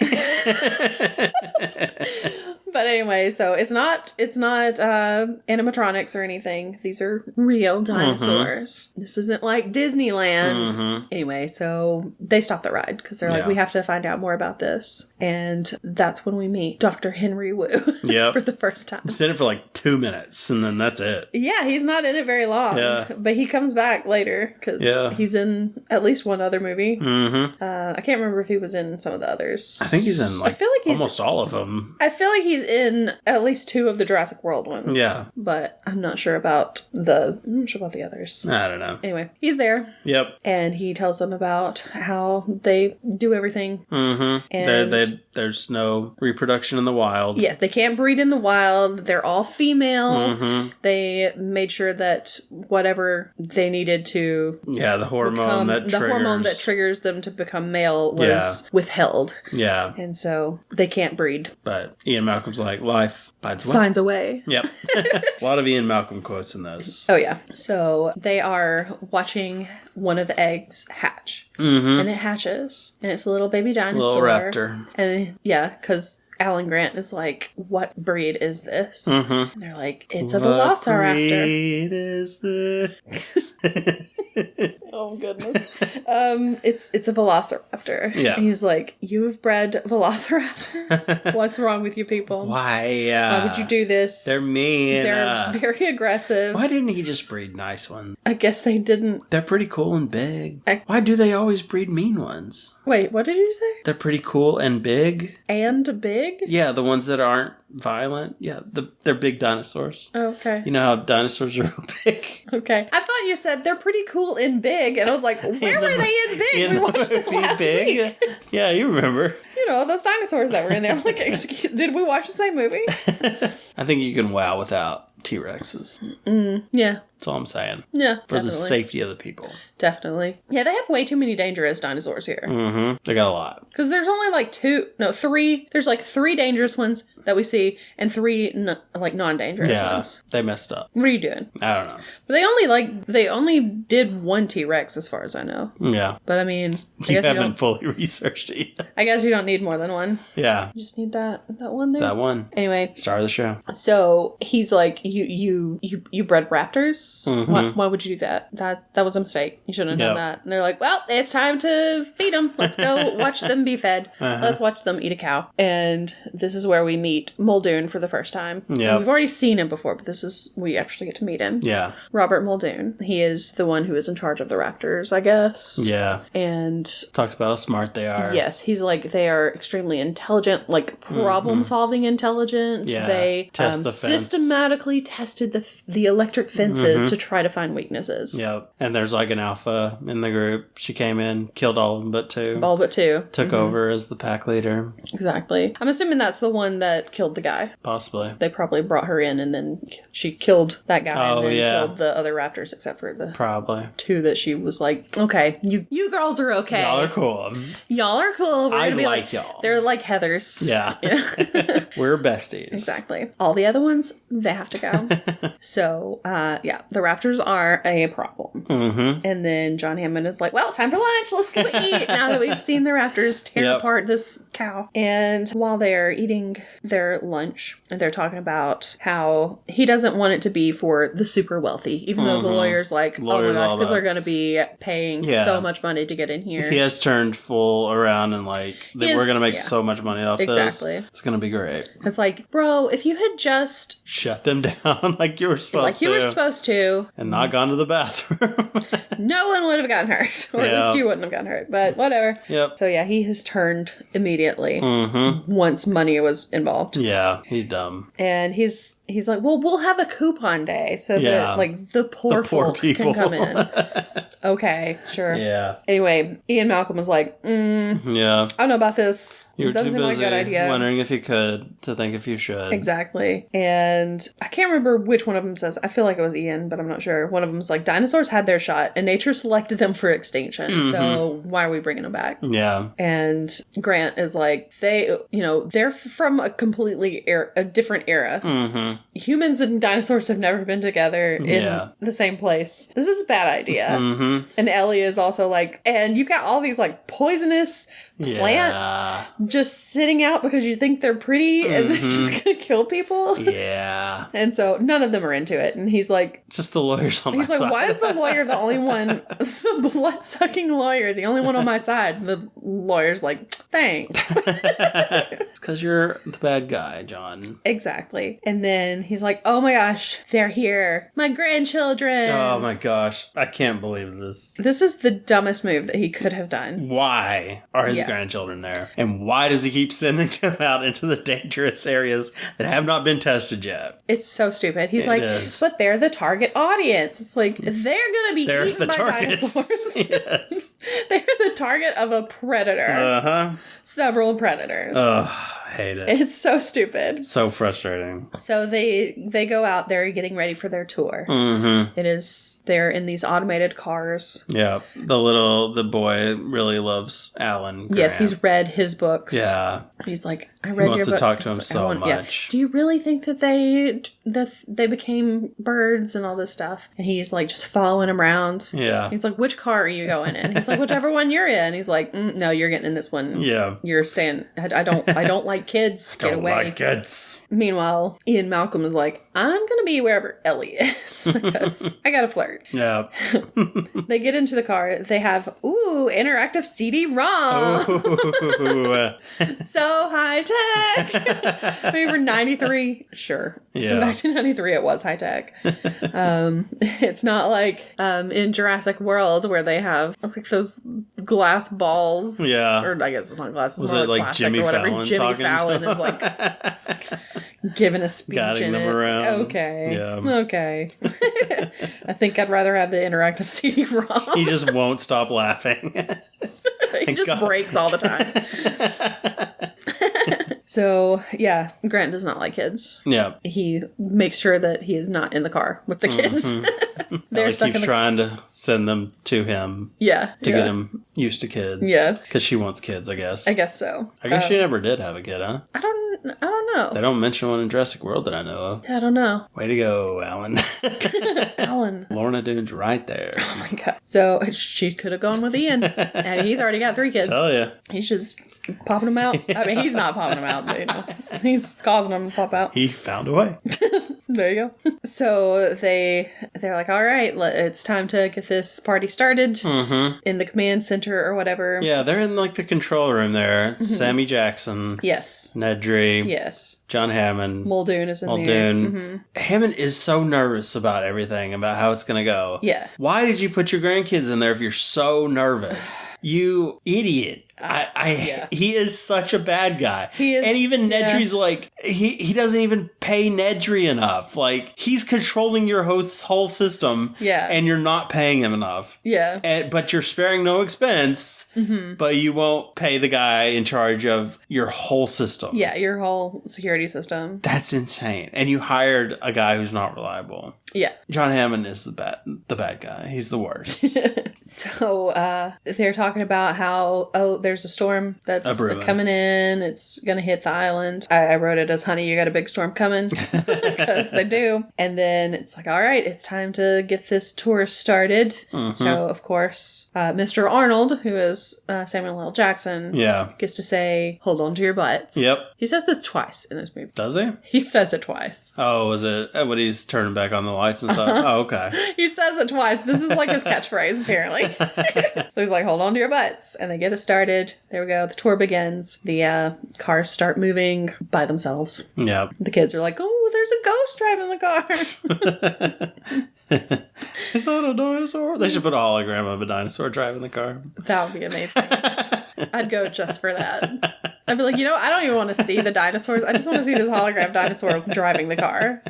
But anyway, so it's not animatronics or anything. These are real dinosaurs. Mm-hmm. This isn't like Disneyland. Mm-hmm. Anyway, so they stop the ride because they're like, we have to find out more about this. And that's when we meet Dr. Henry Wu for the first time. He's in it for like 2 minutes and then that's it. Yeah, he's not in it very long. Yeah. But he comes back later because he's in at least one other movie. Mm-hmm. I can't remember if he was in some of the others. I think he's in like, I feel like almost all of them. I feel like he's in at least 2 of the Jurassic World ones. Yeah. But I'm not sure about the others. I don't know. Anyway, he's there. Yep. And he tells them about how they do everything. Mm-hmm. And there's no reproduction in the wild. Yeah, they can't breed in the wild. They're all female. Mm-hmm. They made sure that whatever they needed to the hormone that triggers them to become male was withheld. Yeah. And so they can't breed. But Ian Malcolm's like, life finds a way. Yep. A lot of Ian Malcolm quotes in this. Oh, yeah. So they are watching one of the eggs hatch. Mm-hmm. And it hatches. And it's a little baby dinosaur. Little raptor. And because Alan Grant is like, what breed is this? Mm-hmm. And they're like, it's a velociraptor. What breed is this? Oh, goodness. It's a velociraptor. Yeah. And he's like, you've bred velociraptors? What's wrong with you people? Why would you do this? They're mean. They're very aggressive. Why didn't he just breed nice ones? I guess they didn't. They're pretty cool and big. Why do they always breed mean ones? Wait, what did you say? They're pretty cool and big. And big? Yeah, the ones that aren't violent. Yeah, they're big dinosaurs. Oh, okay. You know how dinosaurs are real big? Okay. I thought you said they're pretty cool and big, and I was like, where were they in big? We watched them last week. Yeah, you remember. You know, those dinosaurs that were in there. I'm like, did we watch the same movie? I think you can wow without T-Rexes. Yeah. That's all I'm saying. Yeah, For the safety of the people. Definitely. Yeah, they have way too many dangerous dinosaurs here. Mm-hmm. They got a lot. Because there's only three. There's like 3 dangerous ones that we see and 3 non-dangerous ones. They messed up. What are you doing? I don't know. But they only did 1 T-Rex as far as I know. Yeah. But I mean, you haven't fully researched it yet. I guess you don't need more than 1. Yeah. You just need that one there. That one. Anyway. Star of the show. So he's like, you bred raptors? Mm-hmm. Why would you do that? That was a mistake. You shouldn't have done that. And they're like, well, it's time to feed them. Let's go watch them be fed. Uh-huh. Let's watch them eat a cow. And this is where we meet Muldoon for the first time. Yeah. We've already seen him before, but we actually get to meet him. Yeah. Robert Muldoon. He is the one who is in charge of the raptors, I guess. Yeah. And talks about how smart they are. Yes. He's like, they are extremely intelligent, like problem-solving intelligent. Yeah. They systematically tested the electric fences to try to find weaknesses. Yep. And there's like an alpha in the group. She came in, killed all of them but 2. All but 2. Took over as the pack leader. Exactly. I'm assuming that's the one that killed the guy. Possibly. They probably brought her in and then she killed that guy and then killed the other raptors except for the 2 that she was like, okay, you girls are okay. Y'all are cool. Y'all are cool. I like y'all. They're like Heathers. Yeah. We're besties. Exactly. All the other ones, they have to go. So, the raptors are a problem. Mm-hmm. And then John Hammond is like, well, it's time for lunch. Let's go eat. Now that we've seen the raptors tear apart this cow. And while they're eating their lunch, they're talking about how he doesn't want it to be for the super wealthy, even though the lawyer's like, oh my gosh, people are going to be paying so much money to get in here. He has turned full around and like, we're going to make so much money off this. It's going to be great. It's like, bro, if you had just shut them down like you were supposed to. too. And not gone to the bathroom. No one would have gotten hurt. Or at least you wouldn't have gotten hurt. But whatever. Yep. So yeah, he has turned immediately once money was involved. Yeah, he's dumb. And he's like, well, we'll have a coupon day so that like the poor folk people can come in. Okay, sure. Yeah. Anyway, Ian Malcolm was like, yeah, I don't know about this. You were Doesn't too seem like busy a good idea. wondering if you could to think if you should. Exactly. And I can't remember which one of them says. I feel like it was Ian, but I'm not sure. One of them's like, dinosaurs had their shot and nature selected them for extinction. So why are we bringing them back? Yeah. And Grant is like, they're from a completely a different era. Humans and dinosaurs have never been together in the same place. This is a bad idea. And Ellie is also like, and you've got all these like poisonous plants just sitting out because you think they're pretty and they're just gonna kill people. Yeah. And so none of them are into it. And he's like, just the lawyer's on my side. He's like, why is the lawyer the only one, the blood-sucking lawyer, the only one on my side? And the lawyer's like, thanks. It's because you're the bad guy, John. Exactly. And then he's like, oh my gosh, they're here. My grandchildren. Oh my gosh. I can't believe this. This is the dumbest move that he could have done. Why are his grandchildren there? And why does he keep sending them out into the dangerous areas that have not been tested yet? It's so stupid. He's but they're the target audience. It's like, they're going to be eaten by dinosaurs. Yes. They're the target of a predator. Several predators. Ugh. Hate it. It's so stupid. So frustrating. So they go out there getting ready for their tour. They're in these automated cars. Yeah. The boy really loves Alan Grant. Yes, he's read his books. Yeah. He's like, I read your book. He wants to talk to him so much. Yeah. Do you really think that they became birds and all this stuff? And he's like just following him around. Yeah. He's like, which car are you going in? He's like, whichever one you're in. He's like, no, you're getting in this one. Yeah. You're staying. I don't like kids. Get away. Like kids. Meanwhile, Ian Malcolm is like, I'm gonna be wherever Ellie is because I gotta flirt. Yeah. They get into the car. They have interactive CD-ROM. So high tech. I mean, for 93, sure. Yeah. For 1993, it was high tech. It's not like in Jurassic World where they have like those glass balls. Yeah. Or I guess it's not glass. Was it like Jimmy Fallon? Jimmy Fallon is like giving a speech guiding them around. Okay. Yeah. Okay. I think I'd rather have the interactive CD-ROM. He just won't stop laughing. He just breaks all the time. So, yeah, Grant does not like kids. Yeah. He makes sure that he is not in the car with the kids. They're stuck keeps trying to send them to him. Yeah. To get him used to kids. Yeah. Because she wants kids, I guess. I guess so. I guess she never did have a kid, huh? I don't know. They don't mention one in Jurassic World that I know of. I don't know. Way to go, Alan. Alan. Lorna Doone's right there. Oh my god. So she could have gone with Ian. And he's already got 3 kids. Tell ya. He's just popping them out. I mean, he's not popping them out, but he's causing them to pop out. He found a way. There you go. So they're like, all right, it's time to get this party started in the command center or whatever. Yeah, they're in like the control room there. Sammy Jackson. Yes. Nedry. Yes. John Hammond. Muldoon is in there. Hammond is so nervous about everything, about how it's going to go. Yeah. Why did you put your grandkids in there if you're so nervous? You idiot. He is such a bad guy. He is, and even Nedry's like, he doesn't even pay Nedry enough. Like, he's controlling your host's whole system. Yeah. And you're not paying him enough. Yeah. But you're sparing no expense. But you won't pay the guy in charge of your whole system. Yeah, your whole security system. That's insane. And you hired a guy who's not reliable. Yeah. John Hammond is the bad guy. He's the worst. So they're talking about how, there's a storm that's coming in. It's going to hit the island. I wrote it as, honey, you got a big storm coming. Because they do. And then it's like, all right, it's time to get this tour started. So, of course, Mr. Arnold, who is Samuel L. Jackson, gets to say, hold on to your butts. Yep. He says this twice in this movie. Does he? He says it twice. Oh, was it when he's turning back on the lights and stuff? Oh, okay. He says it twice. This is like his catchphrase, apparently. So he's like, hold on to your butts. And they get it started. There we go. The tour begins. The cars start moving by themselves. Yeah. The kids are like, oh, there's a ghost driving the car. Is that a dinosaur? They should put a hologram of a dinosaur driving the car. That would be amazing. I'd go just for that. I'd be like, I don't even want to see the dinosaurs. I just want to see this hologram dinosaur driving the car.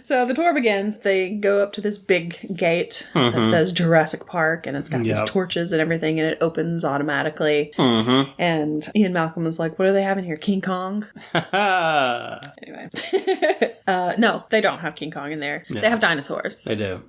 So the tour begins. They go up to this big gate that says Jurassic Park, and it's got these torches and everything, and it opens automatically. And Ian Malcolm is like, what do they have in here? King Kong? Anyway. No, they don't have King Kong in there. Yeah. They have dinosaurs. They do.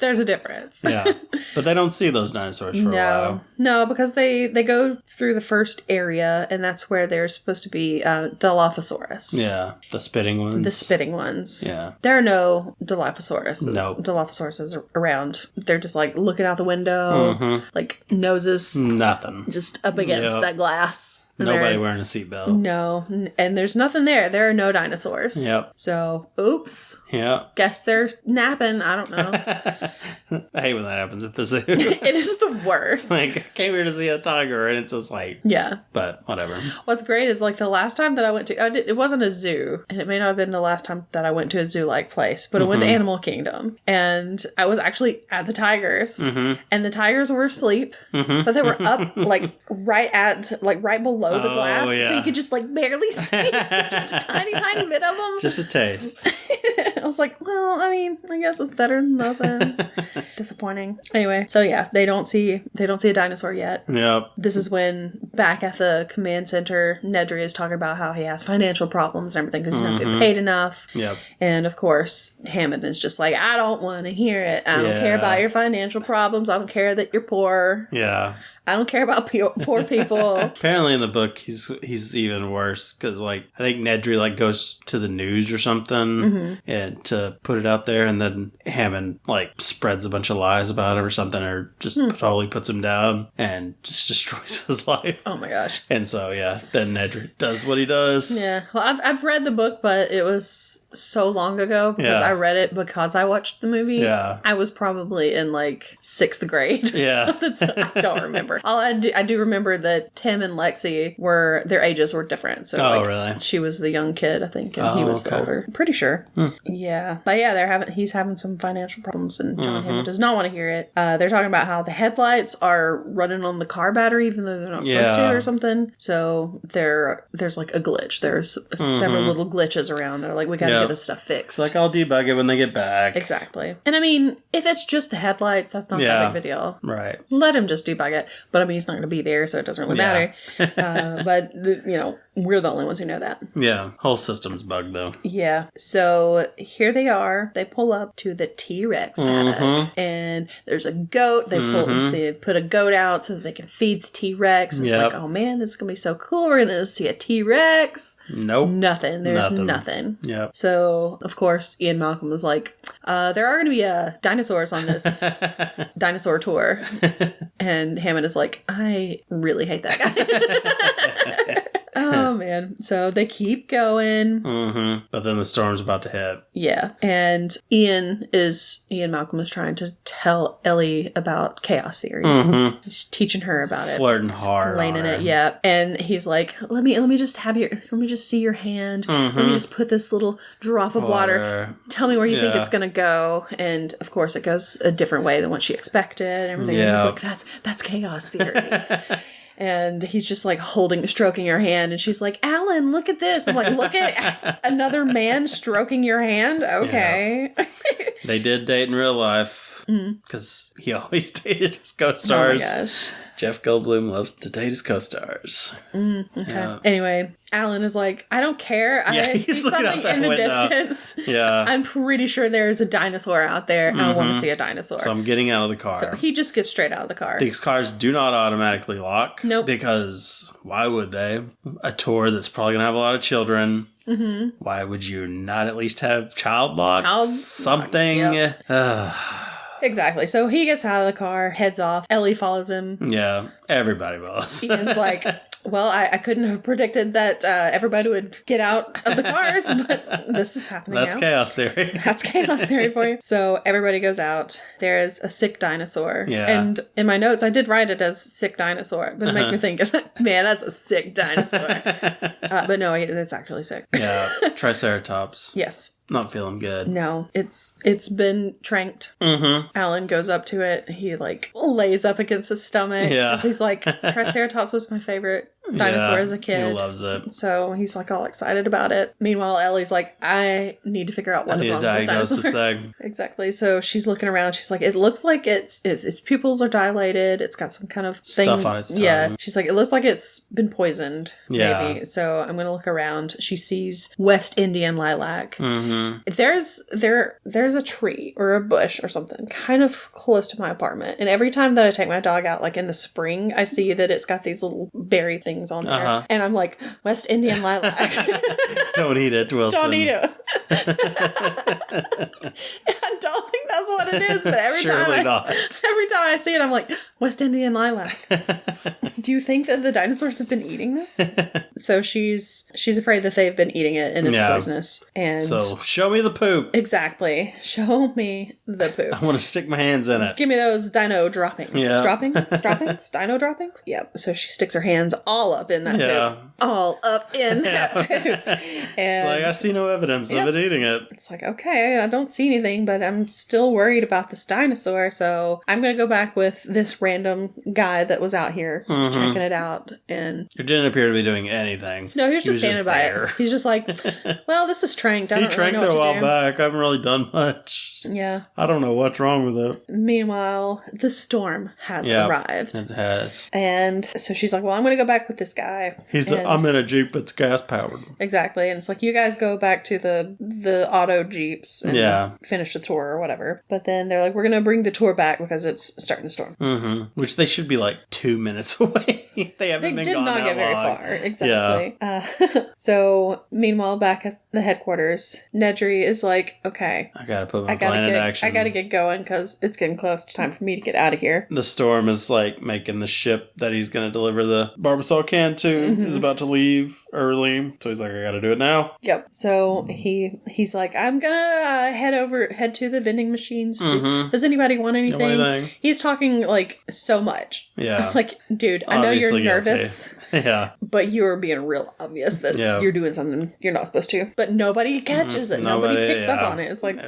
There's a difference. Yeah. But they don't see those dinosaurs for a while. No, because they go through the first area, and that's where there's supposed to be Dilophosaurus. Yeah. The spitting ones. The spitting ones. Yeah. There are no Dilophosaurus. No. Dilophosaurus around. They're just like looking out the window, like noses. Nothing. Just up against that glass. Nobody wearing a seatbelt. No. And there's nothing there. There are no dinosaurs. Yep. So, oops. Yep. Guess they're napping. I don't know. I hate when that happens at the zoo. It is the worst. Like, I came here to see a tiger and it's just like... Yeah. But, whatever. What's great is, like, the last time that I went to... it wasn't a zoo. And it may not have been the last time that I went to a zoo-like place. But I went to Animal Kingdom. And I was actually at the tigers. And the tigers were asleep. But they were up, right below the glass, so you could just barely see just a tiny bit of them. Just a taste. I was like, well, I mean, I guess it's better than nothing. Disappointing. Anyway, so yeah, they don't see a dinosaur yet. Yep. This is when back at the command center, Nedry is talking about how he has financial problems and everything because he's not getting paid enough. Yep. And of course, Hammond is just like, I don't want to hear it. I don't care about your financial problems. I don't care that you're poor. Yeah. I don't care about poor people. Apparently in the book, he's even worse because, I think Nedry, goes to the news or something and to put it out there, and then Hammond, spreads a bunch of lies about him or something, or just totally puts him down and just destroys his life. Oh my gosh. And so, yeah, then Nedry does what he does. Yeah. Well, I've read the book, but it was so long ago because I read it because I watched the movie. Yeah. I was probably in 6th grade. Yeah. So I don't remember. All I do remember that Tim and Lexi their ages were different. So really? She was the young kid, I think, and he was the older. I'm pretty sure. Yeah. But yeah, he's having some financial problems, and John Hammond does not want to hear it. They're talking about how the headlights are running on the car battery even though they're not supposed to or something. So there's a glitch. There's several little glitches around. They're like, we gotta get this stuff fixed. It's I'll debug it when they get back. Exactly. And I mean, if it's just the headlights, that's not that big of a deal. Right. Let him just debug it. But I mean, he's not going to be there, so it doesn't really matter. But, we're the only ones who know that. Yeah. Whole system's bugged, though. Yeah. So here they are. They pull up to the T-Rex paddock. And there's a goat. They put a goat out so that they can feed the T-Rex. And it's like, oh man, this is going to be so cool. We're going to see a T-Rex. Nope. Nothing. There's nothing. Yep. So, of course, Ian Malcolm was like, there are going to be dinosaurs on this dinosaur tour. And Hammond is like, I really hate that guy. Oh, man. So they keep going. But then the storm's about to hit. Yeah. And Ian Malcolm is trying to tell Ellie about chaos theory. He's teaching her about it. Flirting hard. Explaining it. Yeah. And he's like, let me just see your hand. Let me just put this little drop of water. Tell me where you think it's going to go. And of course it goes a different way than what she expected and everything. Yeah. And he's like, that's chaos theory. And he's just stroking her hand. And she's like, Alan, look at this. I'm like, look at another man stroking your hand? Okay. Yeah. They did date in real life. Because he always dated his co-stars. Oh my gosh. Jeff Goldblum loves to date his co-stars. Okay. Yeah. Anyway, Alan is like, I don't care. I see something in the distance. Yeah. I'm pretty sure there's a dinosaur out there. I want to see a dinosaur. So I'm getting out of the car. So he just gets straight out of the car. These cars do not automatically lock. Nope. Because why would they? A tour that's probably going to have a lot of children. Why would you not at least have child locks? Something. Yep. Exactly. So he gets out of the car, heads off. Ellie follows him. Yeah, everybody follows. Ian's like, well, I couldn't have predicted that everybody would get out of the cars, but this is happening That's now. chaos theory. That's chaos theory for you. So everybody goes out. There is a sick dinosaur. Yeah. And in my notes, I did write it as sick dinosaur, but it makes me think, man, that's a sick dinosaur. But no, it's actually sick. Yeah, Triceratops. Yes. Not feeling good. No, it's been tranked. Mm-hmm. Alan goes up to it. He like lays up against his stomach. Yeah. 'Cause he's like, Triceratops was my favorite dinosaur as a kid. He loves it. So he's like all excited about it. Meanwhile, Ellie's like, I need to figure out what is wrong with this dinosaur. Thing. Exactly. So she's looking around. She's like, it looks like its pupils are dilated. It's got some kind of thing. Stuff on its tongue. Yeah. She's like, it looks like it's been poisoned. Yeah. Maybe. So I'm gonna look around. She sees West Indian lilac. Mm-hmm. There's a tree or a bush or something kind of close to my apartment, and every time that I take my dog out, like in the spring, I see that it's got these little berry things on there, and I'm like, West Indian lilac. Don't eat it, Wilson. Don't eat it. I don't think that's what it is, but every time I see it, I'm like, West Indian lilac. Do you think that the dinosaurs have been eating this? So she's afraid that they've been eating it and it's poisonous. And so show me the poop. Exactly. Show me the poop. I want to stick my hands in it. Give me those dino droppings. Yeah. Droppings? Dino droppings? Yep. So she sticks her hands all up in that poop. All up in that poop. And it's like, I see no evidence of it eating it. It's like, okay, I don't see anything, but I'm still worried about this dinosaur, so I'm going to go back with this random guy that was out here checking it out. And it didn't appear to be doing anything. No, he was just standing by it. He's just like, well, this is tranked. I don't really know what to do. He tranked it a while back. I haven't really done much. Yeah. I don't know what's wrong with it. Meanwhile, the storm has arrived. It has. And so she's like, well, I'm going to go back with this guy. I'm in a Jeep that's gas powered. Exactly. And it's like, you guys go back to the auto Jeeps and finish the tour or whatever. But then they're like, we're going to bring the tour back because it's starting to storm. Mm-hmm. Which they should be like 2 minutes away. They haven't been gone that long. They did not get very far. Exactly. Yeah. So meanwhile, back at the headquarters, Nedry is like, okay, I got to put my plan into action. I got to get going because it's getting close to time for me to get out of here. The storm is like making the ship that he's going to deliver the Barbasol can to is about to leave early. So he's like, I got to do it now. Yep. So he's like, I'm going to head to the vending machines. Does anybody want anything? He's talking like so much. Yeah. Like, dude, I know you're nervous. Yeah. But you're being real obvious that you're doing something you're not supposed to. But nobody catches it. Nobody picks up on it. It's like,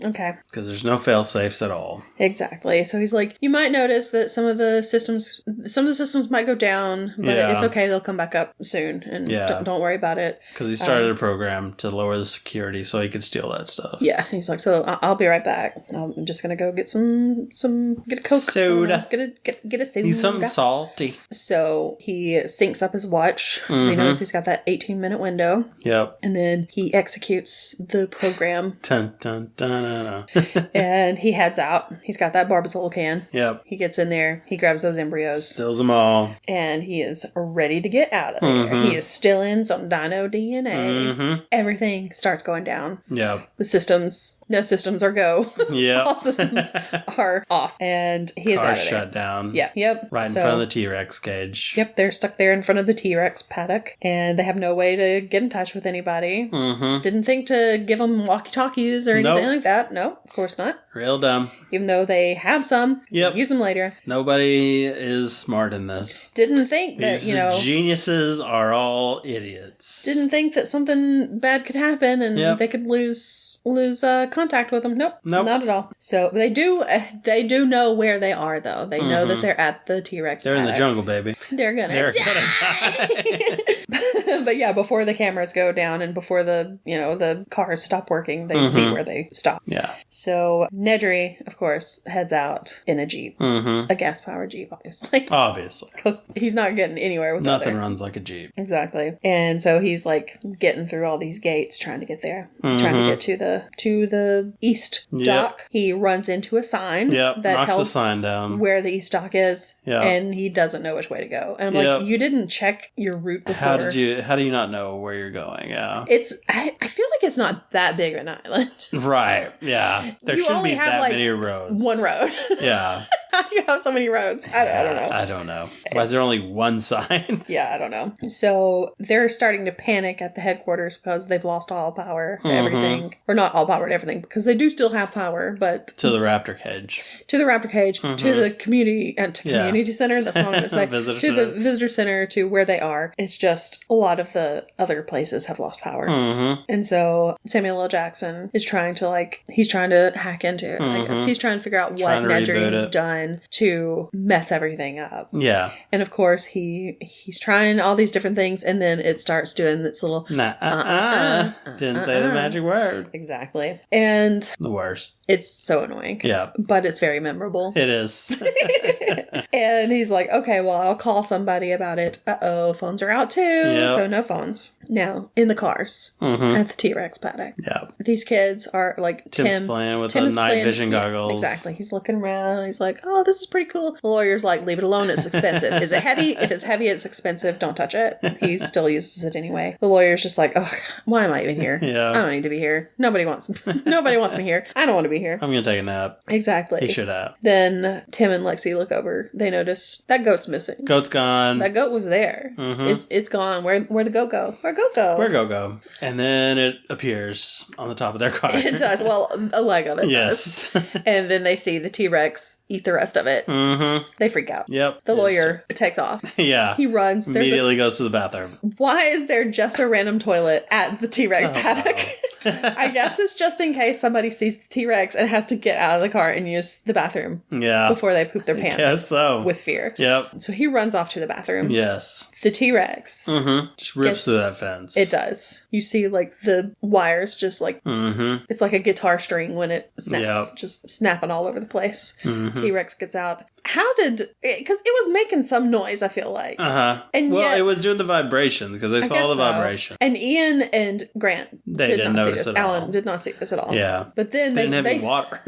okay. Because there's no fail safes at all. Exactly. So he's like, you might notice that some of the systems might go down, but it's okay. They'll come back up soon. And don't worry about it. Because he started a program to lower the security so he could steal that stuff. Yeah. He's like, so I'll be right back. I'm just going to go get get a Coke. Soda. Get a soda. Need something salty. So he syncs up his watch because he knows he's got that 18-minute window. Yep. And then he executes the program. Dun, dun, dun, dun, dun. And he heads out. He's got that Barbasol can. Yep. He gets in there. He grabs those embryos. Steals them all. And he is ready to get out of there. He is still in some dino DNA. Everything starts going down. Yep. No systems are go. Yep. All systems are off. And he is out of there. Shut down. Yeah. Yep. Right in front of the T-Rex cage. Yep. They're stuck there in front of the T-Rex paddock. And they have no way to get in touch with anybody. Didn't think to give them walkie-talkies or anything like that. No, of course not. Real dumb. Even though they have some. Yep. Use them later. Nobody is smart in this. Didn't think that, These geniuses are all idiots. Didn't think that something bad could happen and they could lose contact with them. Nope. Not at all. So they do know where they are, though. They know that they're at the T-Rex They're paddock. in the jungle, baby. They're gonna die. But yeah, before the cameras go down and before the cars stop working, they see where they stop. Yeah. So Nedry, of course, heads out in a Jeep. A gas-powered Jeep, obviously. Obviously. Because he's not getting anywhere without Nothing runs like a Jeep. Exactly. And so he's like getting through all these gates trying to get there. Trying to get to the east dock. He runs into a sign that knocks tells the sign down where the east dock is. And he doesn't know which way to go. And I'm like, you didn't check your route before. How do you not know where you're going? Yeah. I feel like it's not that big of an island. Right. Yeah. There shouldn't be that many roads. One road. Yeah. How do you have so many roads? I don't know. I don't know. Why is there only one sign? Yeah, I don't know. So they're starting to panic at the headquarters because they've lost all power to everything. Or not all power to everything, because they do still have power, but... To the raptor cage. To the raptor cage, to the community... community center? That's not what I'm going to say. The visitor center, to where they are. It's just a lot of the other places have lost power. And so Samuel L. Jackson is trying to, he's trying to hack into it, I guess. He's trying to figure out what Nedry has done to mess everything up. Yeah. And of course, he's trying all these different things, and then it starts doing this little... Didn't say the magic word. Exactly. And... The worst. It's so annoying. Yeah. But it's very memorable. It is. And he's like, okay, well, I'll call somebody about it. Uh-oh, phones are out too. Yep. So no phones. Now, in the cars at the T-Rex paddock. Yeah. These kids are like... Tim's playing with the night vision goggles. Exactly. He's looking around. He's like, oh, this is pretty cool. The lawyer's like, leave it alone. It's expensive. Is it heavy? If it's heavy, it's expensive. Don't touch it. He still uses it anyway. The lawyer's just like, oh, why am I even here? Yeah. I don't need to be here. Nobody wants me here. I don't want to be here. I'm going to take a nap. Exactly. He should have. Then Tim and Lexi look over. They notice that goat's missing. Goat's gone. That goat was there. It's gone. Where'd the goat go? Where'd goat go? Where'd goat go? And then it appears on the top of their car. It does. Well, a leg of it does. And then they see the T-Rex eat the rest of it. They freak out. Yep. The lawyer takes off. Yeah. He runs. Immediately goes to the bathroom. Why is there just a random toilet at the T-Rex paddock? I guess it's just in case somebody sees the T-Rex and has to get out of the car and use the bathroom. Yeah. Before they poop their pants. I guess so. With fear. Yep. So he runs off to the bathroom. Yes. The T-Rex. Just rips through that fence. It does. You see, the wires just it's like a guitar string when it snaps. Yep. Just snapping all over the place. T-Rex gets out. How did... Because it was making some noise, I feel like. And it was doing the vibrations, because they saw the vibration. And Ian and Grant didn't notice it at all. Alan did not see this at all. Yeah. But then they didn't have any water.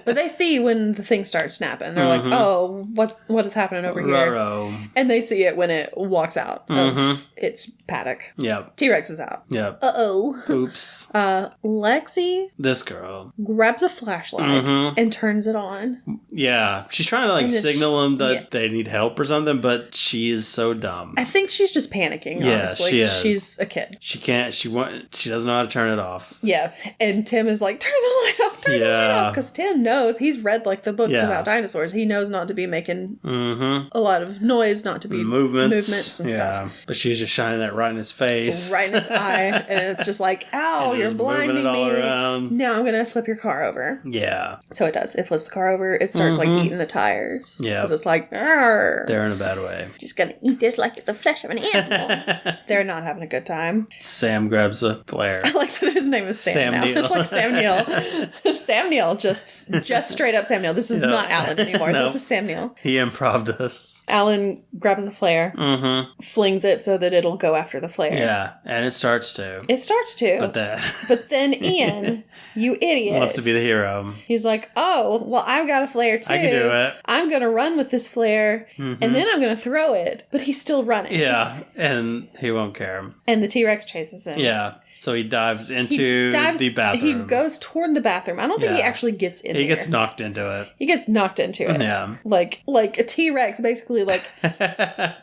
But they see when the thing starts snapping. They're like, oh, what is happening over here? And they see it when it walks out of its paddock. Yep. T-Rex is out. Yep. Uh-oh. Oops. Lexi... This girl. Grabs a flashlight and turns it on. Yeah. She's trying to, signal them that they need help or something, but she is so dumb. I think she's just panicking, honestly. She is. She's a kid. She doesn't know how to turn it off. Yeah. And Tim is like, turn the light off, turn the light off. Because Tim knows, he's read the books about dinosaurs. He knows not to be making a lot of noise, not to be movements and stuff. But she's just shining that right in his face. Right in his eye. And it's just like, ow, you're blinding me. All around. Now I'm going to flip your car over. Yeah. So it does. It flips the car over. It starts eating the tires. Yeah. Because it's like, argh. They're in a bad way. Just gonna eat this like it's the flesh of an animal. They're not having a good time. Sam grabs a flare. I like that his name is Sam now. It's like Sam Neill. Sam Neill, just straight up Sam Neill. This is not Alan anymore. Nope. This is Sam Neill. He improv'd us. Alan grabs a flare, flings it so that it'll go after the flare. Yeah, and it starts to. But then Ian, you idiot, wants to be the hero. He's like, oh, well, I've got a flare too. I can do it. I'm going to run with this flare, and then I'm going to throw it. But he's still running. Yeah, and he won't care. And the T-Rex chases him. Yeah. So he dives into the bathroom. He goes toward the bathroom. I don't think he actually gets in there. He gets knocked into it. He gets knocked into it. Yeah. Like a T-Rex basically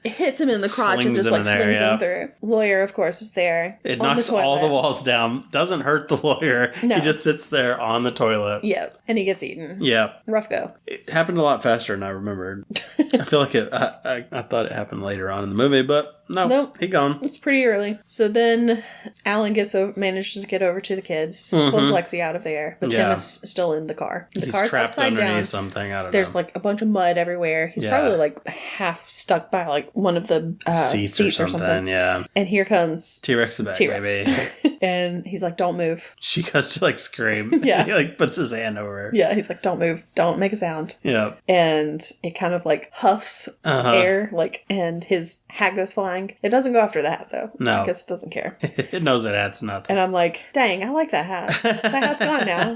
hits him in the crotch and just flings him through. Lawyer, of course, is there. It knocks all the walls down. Doesn't hurt the lawyer. No. He just sits there on the toilet. Yep. And he gets eaten. Yep. Rough go. It happened a lot faster than I remembered. I feel like I thought it happened later on in the movie, but nope. He gone. It's pretty early. So then Alan manages to get over to the kids, pulls Lexi out of there, but Tim is still in the car. The car's trapped upside underneath down. Something. I don't know. There's a bunch of mud everywhere. He's probably half stuck by one of the seats or something. Yeah. And here comes T-Rex is back, baby. And he's like, "Don't move." She goes to scream. Yeah. He puts his hand over her. Yeah. He's like, "Don't move. Don't make a sound." Yeah. And it kind of huffs air, and his hat goes flying. satisfying. It doesn't go after the hat, though. No. I guess it doesn't care. It knows that hat's nothing. And I'm like, dang, I like that hat. That hat's gone now.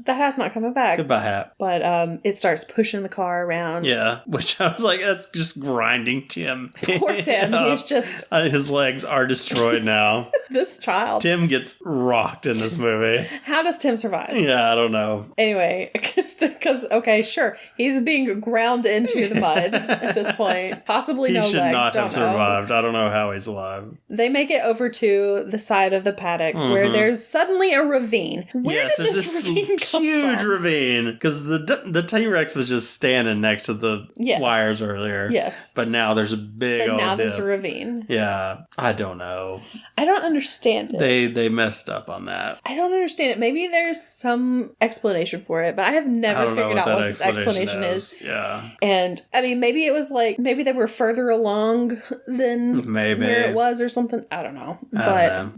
That hat's not coming back. Goodbye, hat. But it starts pushing the car around. Yeah, which I was like, that's just grinding Tim. Poor Tim. He's just... his legs are destroyed now. This child. Tim gets rocked in this movie. How does Tim survive? Yeah, I don't know. Anyway, because okay, sure, he's being ground into the mud at this point. Possibly no legs. He should not don't have survived. I don't know how he's alive. They make it over to the side of the paddock where there's suddenly a ravine. Where did this ravine come huge from? ravine because the T-Rex was just standing next to the wires earlier. Yes, but now there's a big and old now dip. there's a ravine. Yeah, I don't know. I don't understand it. They messed up on that. I don't understand it. Maybe there's some explanation for it, but I have never figured out what this explanation is. Yeah. And, I mean, maybe it was like, maybe they were further along than where it was or something. I don't know.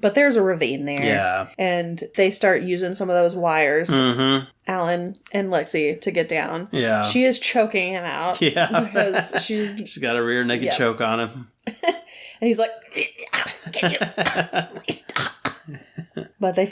But there's a ravine there. Yeah. And they start using some of those wires. Mm-hmm. Alan and Lexi to get down. Yeah. She is choking him out. Yeah. Because she's got a rear naked choke on him. And he's like, can you please stop? But they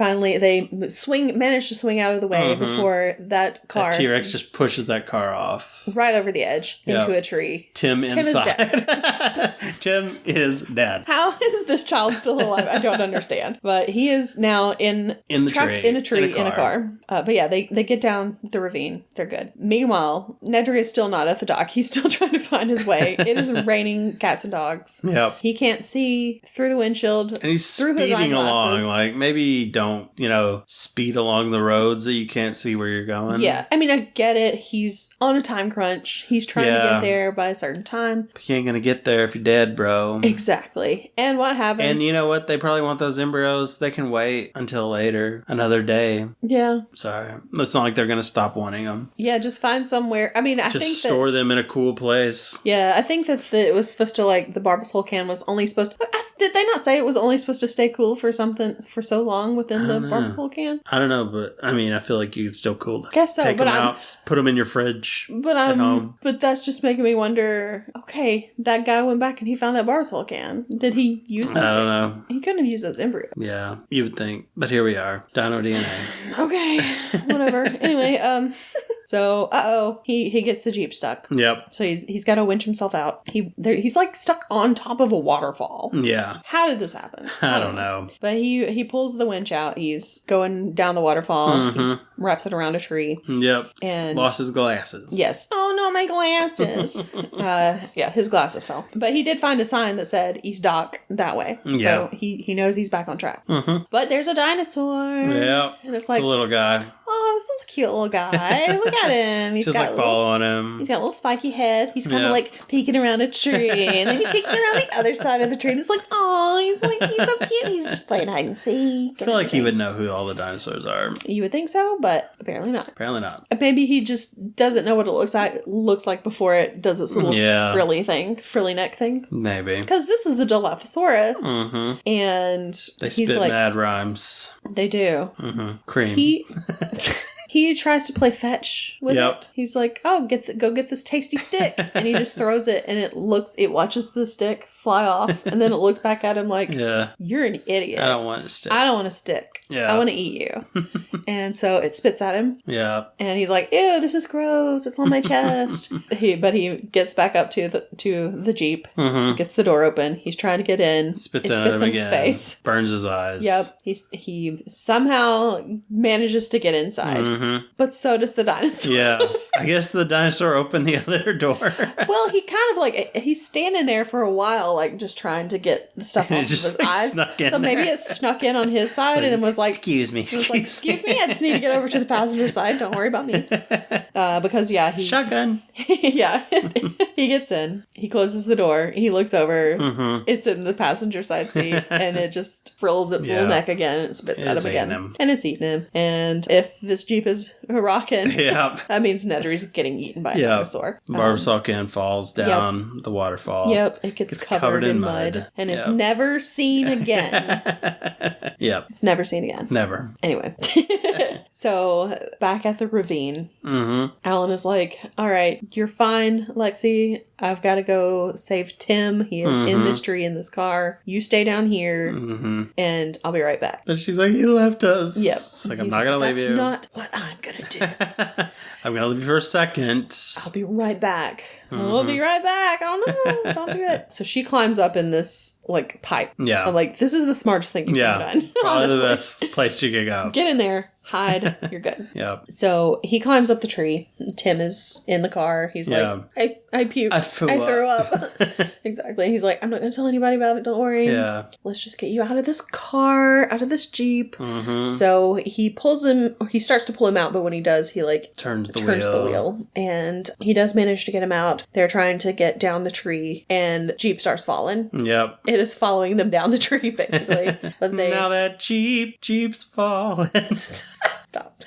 manage to swing out of the way before that car... That T-Rex just pushes that car off. Right over the edge into a tree. Tim inside. Is dead. Tim is dead. How is this child still alive? I don't understand. But he is now trapped in a tree in a car. But yeah, they get down the ravine. They're good. Meanwhile, Nedry is still not at the dock. He's still trying to find his way. It is raining cats and dogs. Yep. He can't see through the windshield. And he's speeding along. Like, maybe don't, speed along the roads that you can't see where you're going. Yeah. I mean, I get it. He's on a time crunch. He's trying to get there by a certain time. But you ain't gonna get there if you're dead, bro. Exactly. And what happens? And you know what? They probably want those embryos. They can wait until later. Another day. Yeah. Sorry. It's not like they're gonna stop wanting them. Yeah, just find somewhere. I mean, I think store them in a cool place. Yeah, I think that it was supposed to, like, the Barbasol can was only supposed to... Did they not say it was only supposed to stay cool for so long within the Barbasol can? I don't know, but I mean, I feel like it's still cool to guess so, take them out, put them in your fridge at home. But that's just making me wonder, okay, that guy went back and he found that Barbasol can. Did he use those? I don't know. He couldn't have used those embryos. Yeah, you would think. But here we are. Dino DNA. Okay, whatever. Anyway, so, he gets the Jeep stuck. Yep. So he's got to winch himself out. He's like stuck on top of a waterfall. Yeah. How did this happen? I don't know. But he pulls the winch out. He's going down the waterfall. He wraps it around a tree. Yep. And lost his glasses. Yes. Oh no, my glasses. Yeah, his glasses fell. But he did find a sign that said East Dock that way. Yeah. So he knows he's back on track. But there's a dinosaur. Yeah. And it's like a little guy. Oh, this is a cute little guy. Look at him. He's got following him. He's got a little spiky head. He's kind of like peeking around a tree. And then he peeks around the other side of the tree. And it's like, oh, he's so cute. He's just playing hide and seek. I feel like he would know who all the dinosaurs are. You would think so, but apparently not. Apparently not. Maybe he just doesn't know what it looks like before it does its little frilly neck thing. Maybe. Because this is a Dilophosaurus. And they spit mad rhymes. They do. Cream. He tries to play fetch with it. He's like, "Oh, go get this tasty stick," and he just throws it, and it watches the stick fly off, and then it looks back at him like, "You're an idiot. I don't want a stick. I don't want a stick. Yeah, I want to eat you." And so it spits at him. Yeah, and he's like, "Ew, this is gross. It's on my chest." But he gets back up to the Jeep, gets the door open. He's trying to get in. Spits at him again. His face. Burns his eyes. Yep. He somehow manages to get inside. But so does the dinosaur. Yeah. I guess the dinosaur opened the other door. Well, he kind of like, he's standing there for a while, like just trying to get the stuff off of his eyes. So maybe it snuck in on his side and was like, excuse me. Excuse me, I just need to get over to the passenger side. Don't worry about me. Because he... Shotgun. Yeah. He gets in. He closes the door. He looks over. It's in the passenger side seat. And it just frills its little neck again. And it spits at him again. And it's eating him. And if this Jeep is rocking, that means Nedry's getting eaten by a dinosaur. Barbasol can falls down the waterfall. Yep. It gets covered in mud. And is never seen again. Yep. It's never seen again. Never. Anyway. So, back at the ravine, Alan is like, all right, you're fine, Lexi. I've got to go save Tim. He is in this tree in this car. You stay down here, and I'll be right back. But she's like, he left us. Yep. It's like, I'm not going to leave you. That's not what I'm going to do. I'm going to leave you for a second. I'll be right back. I'll be right back. Oh, no, don't do it. So she climbs up in this, like, pipe. Yeah. I'm like, this is the smartest thing you've ever done. Probably the best place you could go. Get in there. Hide. You're good. Yep. So he climbs up the tree. Tim is in the car. He's like, I puked. I threw up. Exactly. He's like, I'm not going to tell anybody about it. Don't worry. Yeah. Let's just get you out of this car, out of this Jeep. So he starts to pull him out, but when he does, he like turns the wheel. And he does manage to get him out. They're trying to get down the tree and Jeep starts falling. Yep. It is following them down the tree, basically. But now that Jeep's falling. Stop.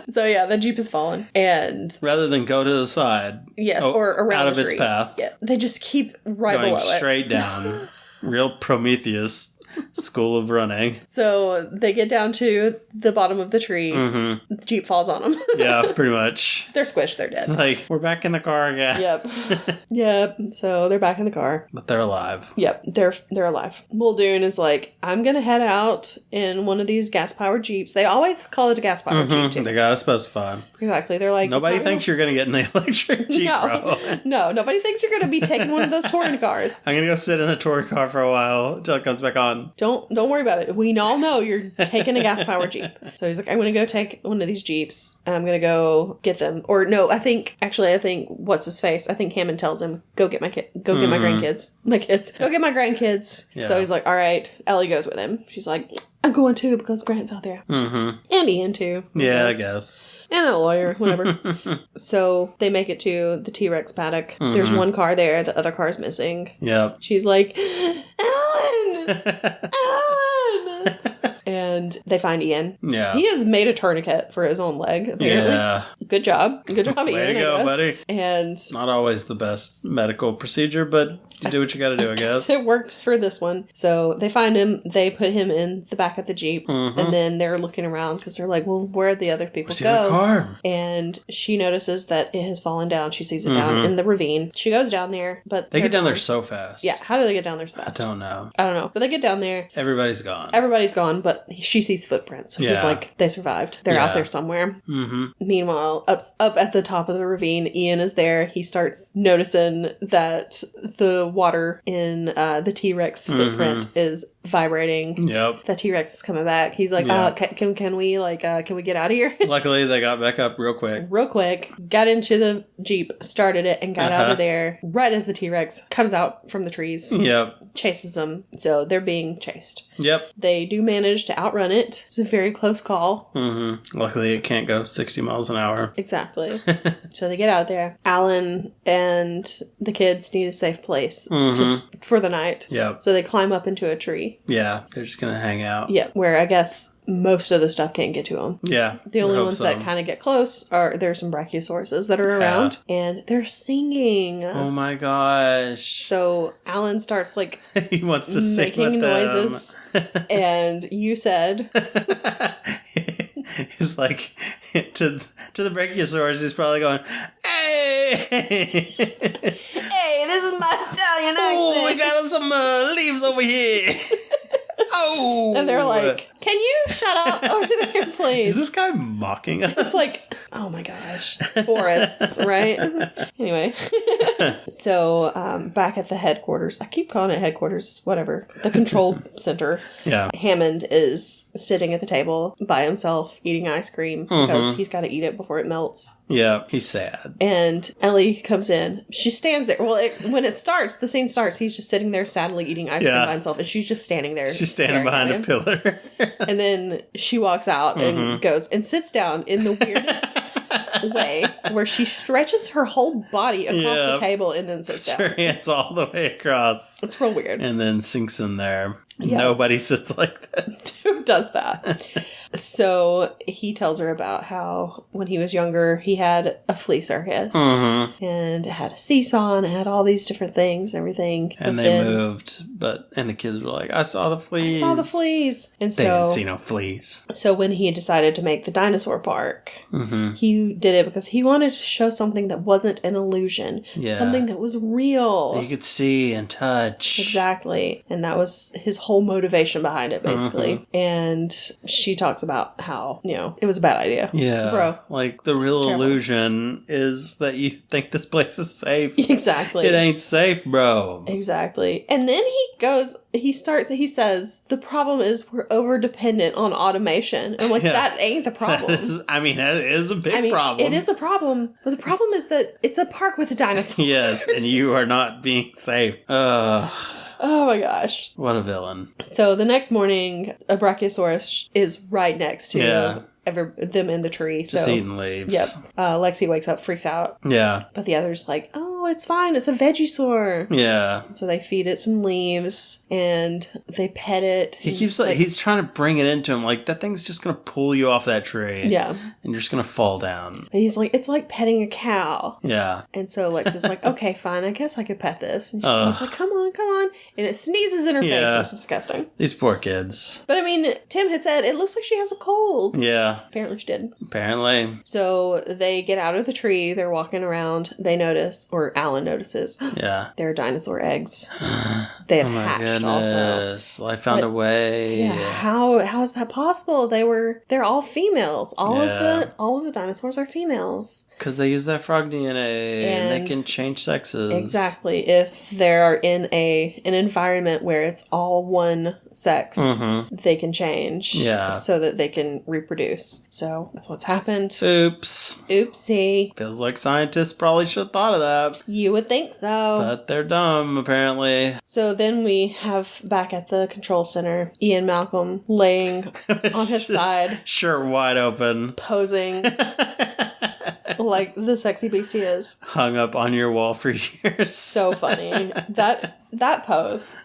So yeah, the Jeep has fallen, and rather than go to the side, or around out of the its tree, path, they just keep right going below it, straight down. Real Prometheus school of running. So they get down to the bottom of the tree. The Jeep falls on them. Yeah, pretty much. They're squished. They're dead. Like, we're back in the car again. Yep. So they're back in the car. But they're alive. Yep. They're alive. Muldoon is like, I'm going to head out in one of these gas-powered Jeeps. They always call it a gas-powered Jeep, too. They got to specify. Exactly. They're like... Nobody thinks you're going to get in the electric Jeep, bro. No, nobody thinks you're going to be taking one of those touring cars. I'm going to go sit in the touring car for a while until it comes back on. Don't worry about it. We all know you're taking a gas-powered Jeep. So he's like, I'm going to go take one of these Jeeps. And I'm going to go get them. Or no, I think, what's his face? I think Hammond tells him, go get my grandkids. My kids. Go get my grandkids. Yeah. So he's like, all right. Ellie goes with him. She's like, I'm going too because Grant's out there. And Ian too. I guess. And a lawyer, whatever. So they make it to the T-Rex paddock. There's one car there. The other car's missing. Yep. She's like, Ellen! Ellen! And they find Ian. Yeah. He has made a tourniquet for his own leg, apparently. Yeah. Good job. Good job, Ian. Way to go, buddy. And not always the best medical procedure, but you do what you gotta do, I guess. It works for this one. So they find him, they put him in the back of the Jeep, and then they're looking around because they're like, well, where'd the other people go? The car? And she notices that it has fallen down. She sees it down in the ravine. She goes down there, but they get down there so fast. Yeah, how do they get down there so fast? I don't know. But they get down there. Everybody's gone, but she sees footprints. So she's like, they survived. They're out there somewhere. Meanwhile, up at the top of the ravine, Ian is there. He starts noticing that the water in the T-Rex footprint is vibrating. Yep. The T-Rex is coming back. He's like, can we get out of here? Luckily, they got back up real quick. Got into the Jeep, started it, and got out of there right as the T-Rex comes out from the trees. Yep. Chases them. So they're being chased. Yep. They do manage to outrun it. It's a very close call. Luckily, it can't go 60 miles an hour. Exactly. So they get out there. Alan and the kids need a safe place just for the night. Yep. So they climb up into a tree. Yeah. They're just going to hang out. Yeah. Where I guess most of the stuff can't get to them. Yeah. The only ones that kind of get close are there's some brachiosauruses that are around, and they're singing. Oh my gosh. So Alan starts like he wants to sing making noises. And you said it's like to the brachiosaurus he's probably going, hey, hey, this is my Italian accent. Oh, we got some leaves over here. Oh. And they're like, can you shut up over there, please? Is this guy mocking us? It's like, oh my gosh, tourists, right? Anyway. So, back at the headquarters, I keep calling it headquarters, whatever, the control center. Yeah. Hammond is sitting at the table by himself eating ice cream because he's got to eat it before it melts. Yeah, he's sad. And Ellie comes in. She stands there. Well, when it starts, the scene starts, he's just sitting there sadly eating ice cream by himself, and she's just standing there. She's standing behind a pillar. And then she walks out and goes and sits down in the weirdest way, where she stretches her whole body across the table and then sits down. Her hands all the way across. It's real weird. And then sinks in there. Yeah. Nobody sits like that. Who does that? So he tells her about how when he was younger, he had a flea circus. Mm-hmm. And it had a seesaw and it had all these different things and everything. And they moved, and the kids were like, I saw the fleas. I saw the fleas. And they didn't see no fleas. So when he decided to make the dinosaur park, he did it because he wanted to show something that wasn't an illusion. Yeah. Something that was real. That you could see and touch. Exactly. And that was his whole motivation behind it, basically. And she talks about how, it was a bad idea. Yeah. Bro. Like, the real illusion is that you think this place is safe. Exactly. It ain't safe, bro. Exactly. And then he says, the problem is we're over dependent on automation. And that ain't the problem. That is a big problem. It is a problem. But the problem is that it's a park with dinosaurs. Yes, and you are not being safe. Oh my gosh. What a villain. So the next morning, a Brachiosaurus is right next to them in the tree. Just eating leaves. Yep. Lexi wakes up, freaks out. Yeah. But the other's like, oh, it's fine. It's a Vegisaur. Yeah. So they feed it some leaves and they pet it. He keeps he's trying to bring it into him. Like, that thing's just going to pull you off that tree. Yeah. And you're just going to fall down. And he's like, it's like petting a cow. Yeah. And so Lexi's like, okay, fine. I guess I could pet this. And she's like, come on. And it sneezes in her face. It's disgusting. These poor kids. But Tim had said, it looks like she has a cold. Yeah. Apparently she did. Apparently. So they get out of the tree. They're walking around. They notice, or Alan notices. Yeah. There are dinosaur eggs. They have hatched also. Well, I found a way. Yeah. How is that possible? They're all females. All of the dinosaurs are females. Because they use that frog DNA and they can change sexes. Exactly. If they're in an environment where it's all one sex, they can change. Yeah. So that they can reproduce. So that's what's happened. Oops. Oopsie. Feels like scientists probably should have thought of that. You would think so. But they're dumb, apparently. So then we have back at the control center, Ian Malcolm laying on his side. Shirt wide open. Posing. Like the sexy beast he is. Hung up on your wall for years. So funny. That pose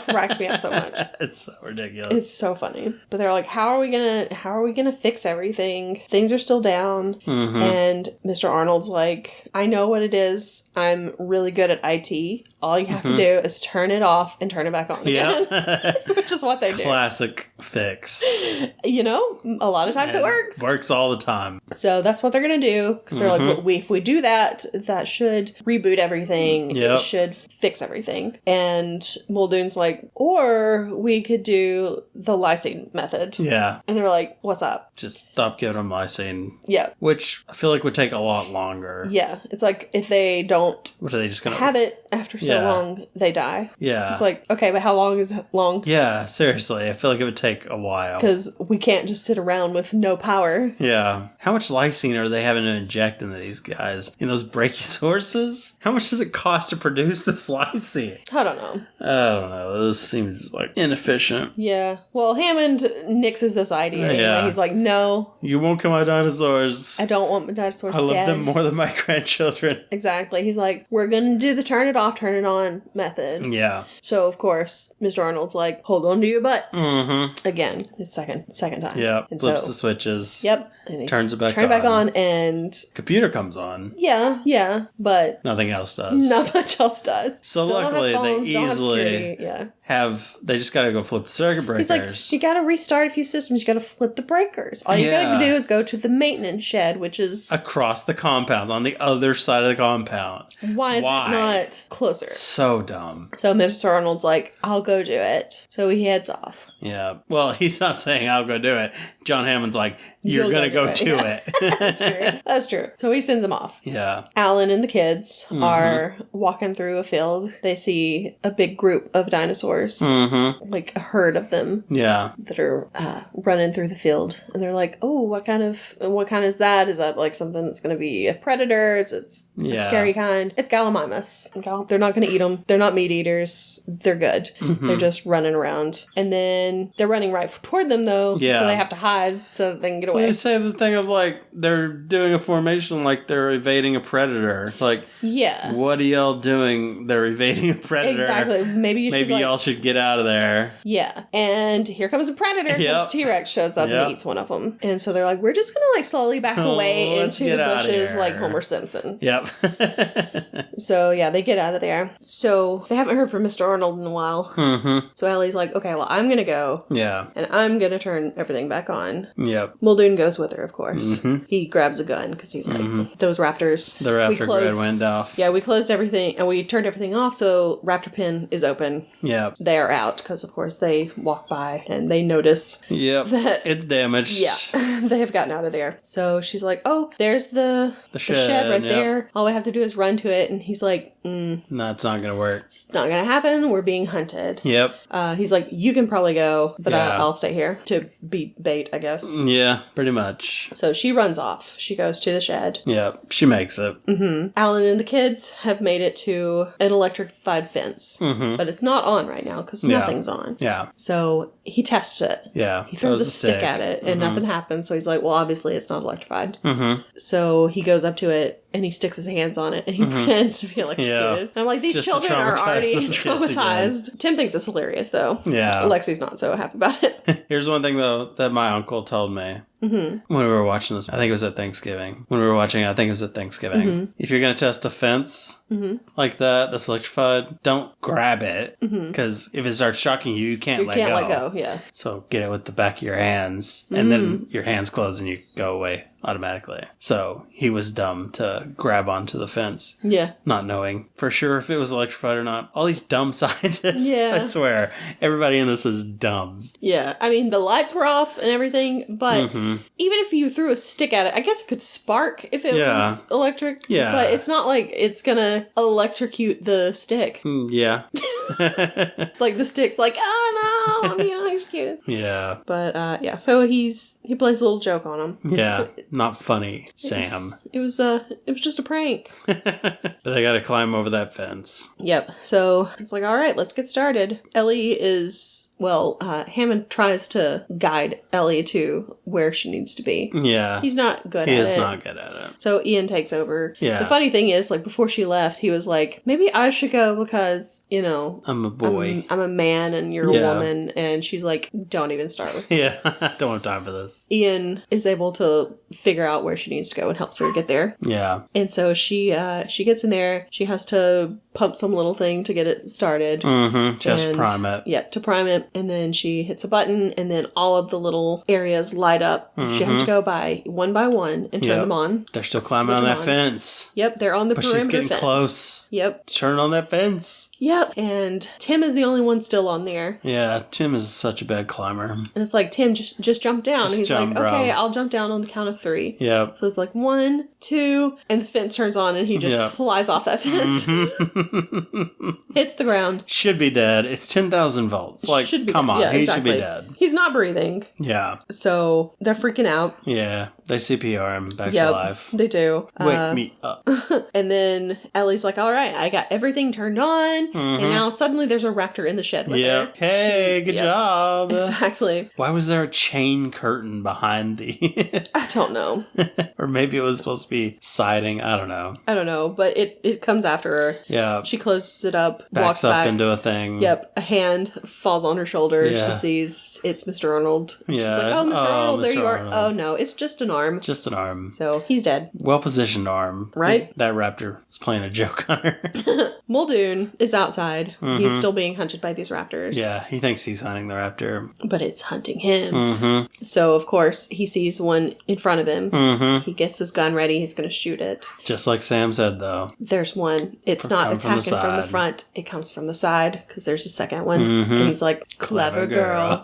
cracks me up so much. It's so ridiculous. It's so funny. But they're like, how are we gonna fix everything? Things are still down. And Mr. Arnold's like, I know what it is. I'm really good at IT. All you have to do is turn it off and turn it back on again. Which is what they do. Classic fix. A lot of times it works. Works all the time. So that's what they're going to do. Because they're like, well, if we do that, that should reboot everything. It should fix everything. And Muldoon's like, or we could do the lysine method. Yeah. And they were like, what's up? Just stop giving them lysine. Yeah. Which I feel like would take a lot longer. Yeah. It's like if they don't what are they just gonna have it after so long, they die. Yeah. It's like, okay, but how long is long? Yeah, seriously. I feel like it would take a while. Because we can't just sit around with no power. Yeah. How much lysine are they having to inject into these guys? In those brachiosauruses? How much does it cost to produce this lysine? I don't know. This seems like inefficient. Yeah. Well, Hammond nixes this idea. Anyway. He's like, no. You won't kill my dinosaurs. I don't want my dinosaurs I love them more than my grandchildren. Exactly. He's like, we're going to do the turn it off, turn it on method. Yeah. So, of course, Mr. Arnold's like, hold on to your butts. Again, his second time. Yeah. And flips the switches. Yep. And turns it back on. Turn it back on and... Computer comes on. Yeah. But... nothing else does. Not much else does. So Still luckily, phones, they easily they just gotta go flip the circuit breakers. He's like, you gotta restart a few systems. You gotta flip the breakers. All you gotta do is go to the maintenance shed, which is... across the compound, on the other side of the compound. Why is it not closer? So dumb. So Mr. Arnold's like, I'll go do it. So he heads off. Yeah. Well, he's not saying I'll go do it. John Hammond's like, you're going to go do it. That's true. So he sends him off. Yeah. Alan and the kids are walking through a field. They see a big group of dinosaurs, like a herd of them. Yeah. That are running through the field. And they're like, oh, what kind is that? Is that like something that's going to be a predator? It's a scary kind. It's Gallimimus. They're not going to eat them. They're not meat eaters. They're good. They're just running around. And then they're running right toward them, though. Yeah. So they have to hide so that they can get away. They say the thing of, like, they're doing a formation like they're evading a predator. It's like, what are y'all doing? They're evading a predator. Exactly. Maybe y'all should get out of there. Yeah. And here comes a predator because T-Rex shows up and eats one of them. And so they're like, we're just going to like slowly back away into the bushes like Homer Simpson. Yep. So yeah, they get out of there. So they haven't heard from Mr. Arnold in a while. Mm-hmm. So Ellie's like, okay, well, I'm going to go. Yeah. And I'm going to turn everything back on. Yep. Muldoon goes with her, of course. Mm-hmm. He grabs a gun because he's like, those raptors. The raptor grid went off. Yeah, we closed everything and we turned everything off, so Raptor Pen is open. Yep. They are out because, of course, they walk by and they notice that it's damaged. Yeah, they have gotten out of there. So she's like, oh, there's the shed right there. All we have to do is run to it. And he's like, no, it's not going to work. It's not going to happen. We're being hunted. Yep. He's like, you can probably go, but I'll stay here to be bait, I guess. Yeah, pretty much. So she runs off. She goes to the shed. Yep, she makes it. Mm-hmm. Alan and the kids have made it to an electrified fence, but it's not on right now because nothing's on. Yeah. So he tests it. Yeah. He throws a stick at it and nothing happens. So he's like, well, obviously it's not electrified. Mm-hmm. So he goes up to it and he sticks his hands on it and he pretends to be electrocuted. Yeah. And I'm like, these just children are already traumatized. Tim thinks it's hilarious though. Yeah. Lexi's not so happy about it. Here's one thing though that my uncle told me. Mm-hmm. When we were watching this, I think it was at Thanksgiving. If you're going to test a fence like that's electrified, don't grab it. Because if it starts shocking you, you can't let go. Yeah. So get it with the back of your hands, and then your hands close and you go away automatically. So he was dumb to grab onto the fence. Yeah. Not knowing for sure if it was electrified or not. All these dumb scientists. Yeah. I swear. Everybody in this is dumb. Yeah. I mean, the lights were off and everything, but even if you threw a stick at it, I guess it could spark if it was electric. Yeah. But it's not like it's gonna electrocute the stick. Yeah. It's like the stick's like, oh no, I'm being electrocuted. Yeah. But so he plays a little joke on him. Yeah. Not funny, Sam. It was just a prank. But they gotta climb over that fence. Yep. So it's like, all right, let's get started. Ellie is... Well, Hammond tries to guide Ellie to where she needs to be. Yeah. He's not good at it. He is not good at it. So Ian takes over. Yeah. The funny thing is, like, before she left, he was like, maybe I should go because, you know... I'm a boy. I'm a man and you're a woman. And she's like, don't even start with me. Yeah. I don't have time for this. Ian is able to figure out where she needs to go and helps her get there. Yeah. And so she gets in there. She has to pump some little thing to get it started. Mm-hmm. Just prime it. Yep, to prime it. And then she hits a button, and then all of the little areas light up. Mm-hmm. She has to go by one and turn them on. They're still climbing on that fence. Yep, they're on the perimeter fence. But she's getting close. Yep. Turn on that fence. Yep. And Tim is the only one still on there. Yeah, Tim is such a bad climber. And it's like, Tim, just jump down. And he's like, okay, I'll jump down on the count of 3. Yep. So it's like 1, 2, and the fence turns on and he just flies off that fence. Mm-hmm. Hits the ground. Should be dead. It's 10,000 volts. Like, come on. Yeah, he should be dead. He's not breathing. Yeah. So they're freaking out. Yeah. They CPR him back to life. They do. Wake me up. And then Ellie's like, all right, I got everything turned on. Mm-hmm. And now suddenly there's a raptor in the shed with her. Hey, good job. Exactly. Why was there a chain curtain behind the... I don't know. Or maybe it was supposed to be siding. I don't know. But it comes after her. Yeah. She closes it up, walks up into a thing. Yep. A hand falls on her shoulder. Yeah. She sees it's Mr. Arnold. Yeah. She's like, oh, Mr. Arnold, there you are. Oh, no, it's just an arm. Just an arm. So he's dead. Well-positioned arm. Right? That raptor was playing a joke on her. Muldoon is outside. Mm-hmm. He's still being hunted by these raptors. Yeah, he thinks he's hunting the raptor. But it's hunting him. Mm-hmm. So, of course, he sees one in front of him. Mm-hmm. He gets his gun ready. He's going to shoot it. Just like Sam said, though. There's one. It's not attacking from the front. It comes from the side because there's a second one. Mm-hmm. And he's like, clever girl.